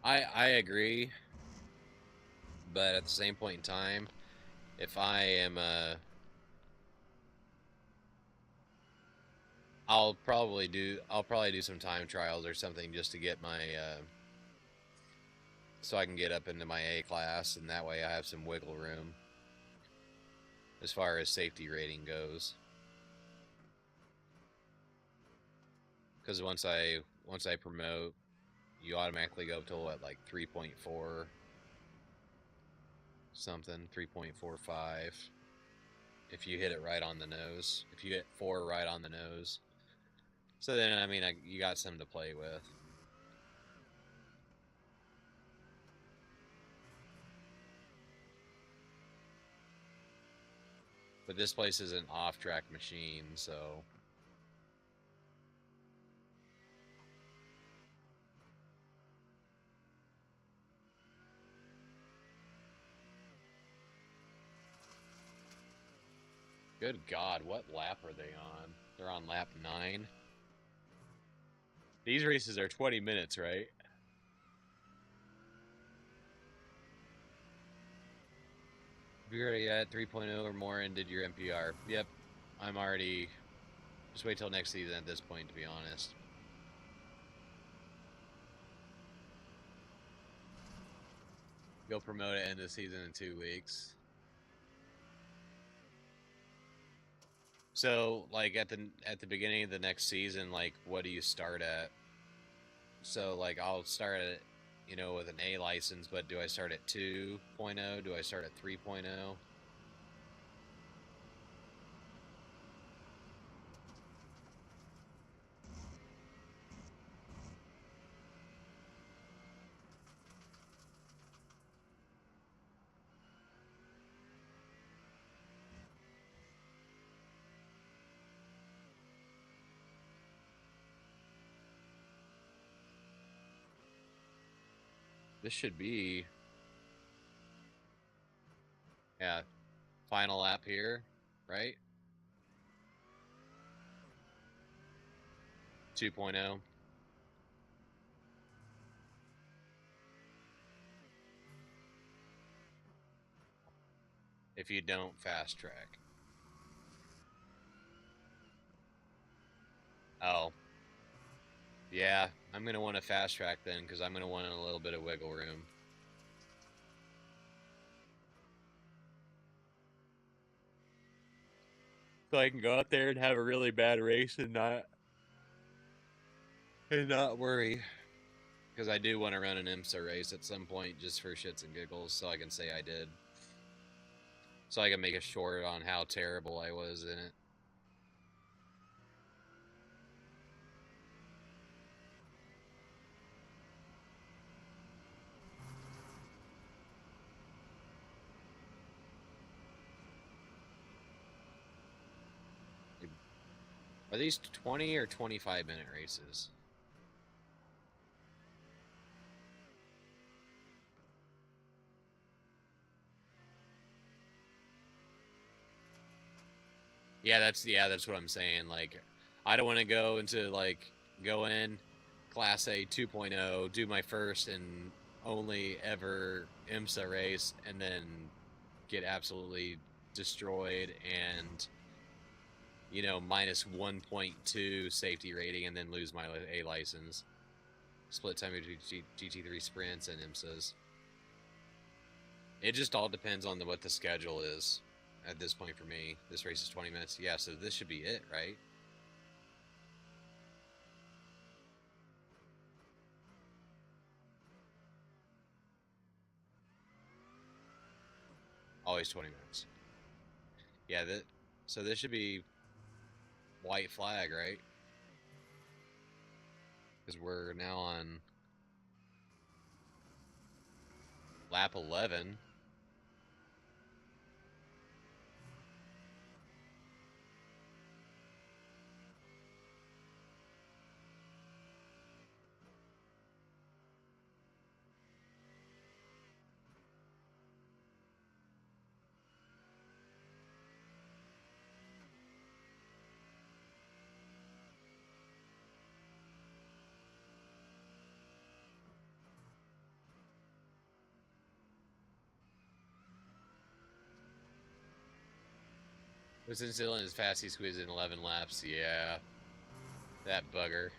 I agree, but at the same point in time, if I am I'll probably do some time trials or something just to get my so I can get up into my A class, and that way I have some wiggle room as far as safety rating goes. Because once I promote, you automatically go up to what, like 3.4 something, 3.45 if you hit it right on the nose. If you hit 4 right on the nose. So then, I mean, you got some to play with. But this place is an off-track machine, so... Good God, what lap are they on? They're on lap 9. These races are 20 minutes, right? You already had 3.0 or more and did your MPR. Yep, I'm already... Just wait till next season at this point, to be honest. Go promote it end of the season in 2 weeks. So, like, at the beginning of the next season, like, what do you start at? So, like, I'll start at, you know, with an A license, but do I start at 2.0? Do I start at 3.0? This should be... Yeah, final lap here, right? 2.0. If you don't fast track. Oh. Yeah, I'm going to want to fast track then, because I'm going to want a little bit of wiggle room. So I can go out there and have a really bad race and not worry. Because I do want to run an IMSA race at some point just for shits and giggles, so I can say I did. So I can make a short on how terrible I was in it. Are these 20 or 25-minute races? Yeah, that's what I'm saying. Like, I don't want to go in Class A 2.0, do my first and only ever IMSA race, and then get absolutely destroyed and, you know, minus 1.2 safety rating and then lose my A license. split time between GT3 sprints and IMSAs. It just all depends on what the schedule is at this point for me. This race is 20 minutes. Yeah, so this should be it, right? Always 20 minutes. Yeah, so this should be white flag, right? Because we're now on lap 11. Was Dylan as fast he squeezed in 11 laps? Yeah. That bugger.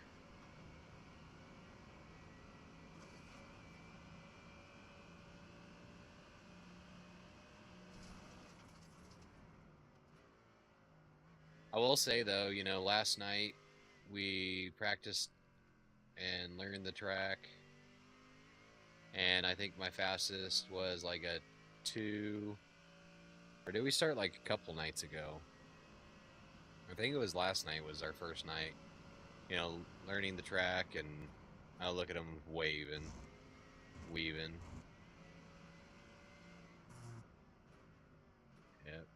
I will say, though, you know, last night we practiced and learned the track. And I think my fastest was like a 2. Or did we start like a couple nights ago? I think it was last night was our first night. You know, learning the track, and I look at him waving, weaving. Yep.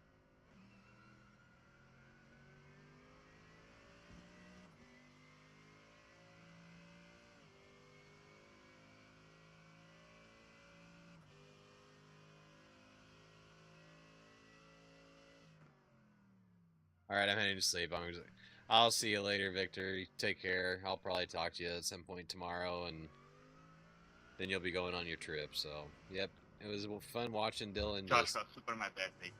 All right, I'm heading to sleep. I'll see you later, Victor. Take care. I'll probably talk to you at some point tomorrow, and then you'll be going on your trip. So, yep, it was fun watching Dylan. Joshua, super my bad, mate.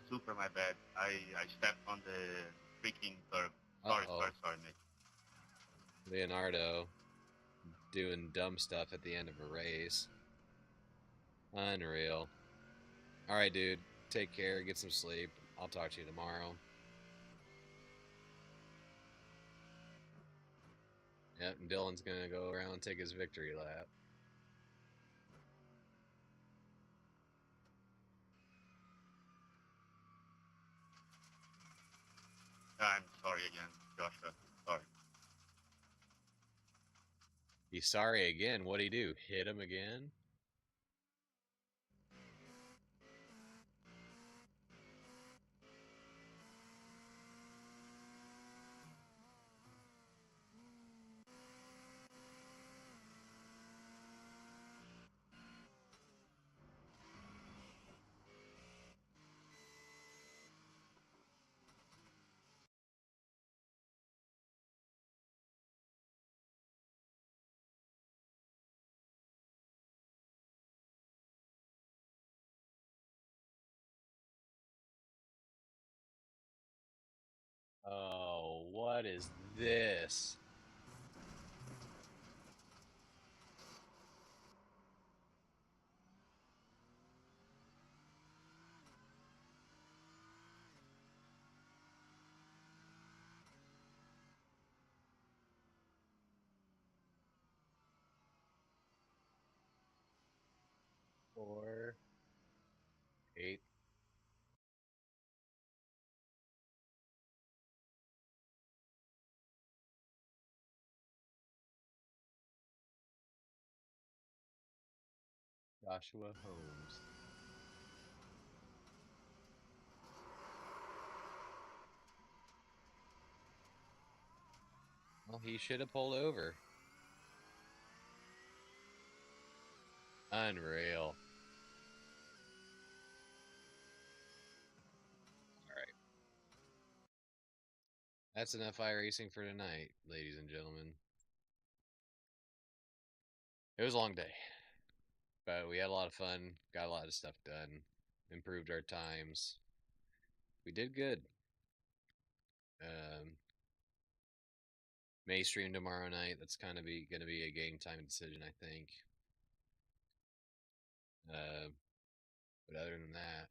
Super my bad. I stepped on the freaking curb. Sorry, mate. Leonardo doing dumb stuff at the end of a race. Unreal. All right, dude. Take care. Get some sleep. I'll talk to you tomorrow. Yep, and Dylan's going to go around and take his victory lap. I'm sorry again, Joshua. Sorry. He's sorry again. What'd he do? Hit him again? Oh, what is this? Four, 8. Joshua Holmes. Well, he should have pulled over. Unreal. Alright. That's enough iRacing for tonight, ladies and gentlemen. It was a long day. But we had a lot of fun, got a lot of stuff done, improved our times. We did good. May stream tomorrow night. That's kind of gonna be a game time decision, I think. But other than that,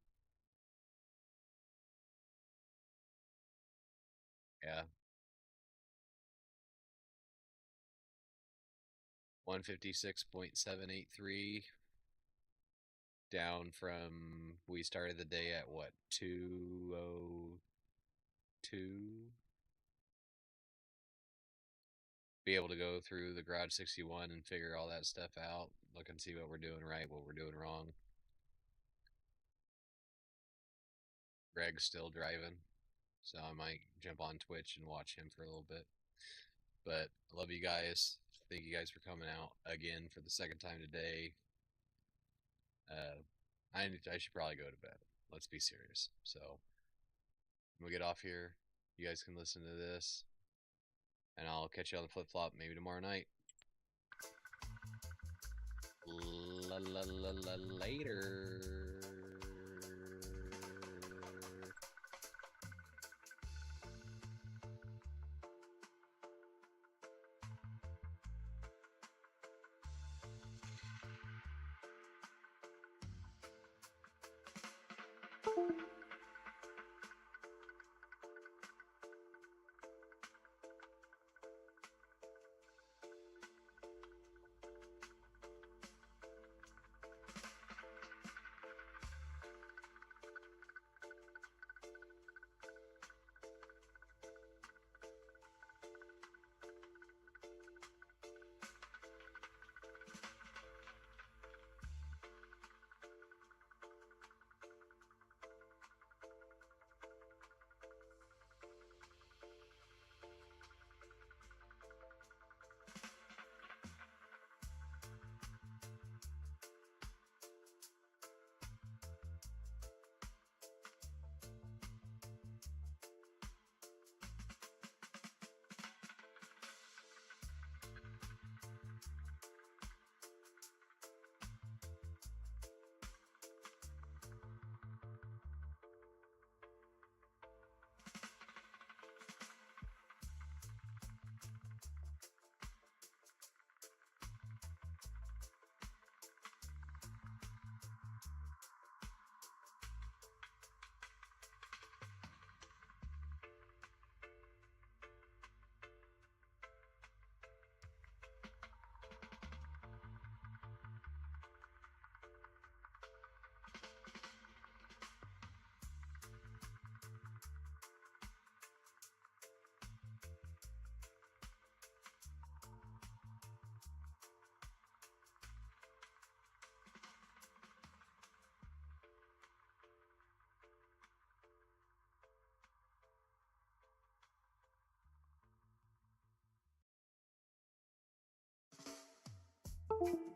yeah. 156.783 down from we started the day at what 202. Be able to go through the Garage 61 and figure all that stuff out. Look and see what we're doing right, what we're doing wrong. Greg's still driving, so I might jump on Twitch and watch him for a little bit. But I love you guys. Thank you guys for coming out again for the second time today. I should probably go to bed. Let's be serious. So we'll get off here. You guys can listen to this, and I'll catch you on the flip flop maybe tomorrow night. Later. You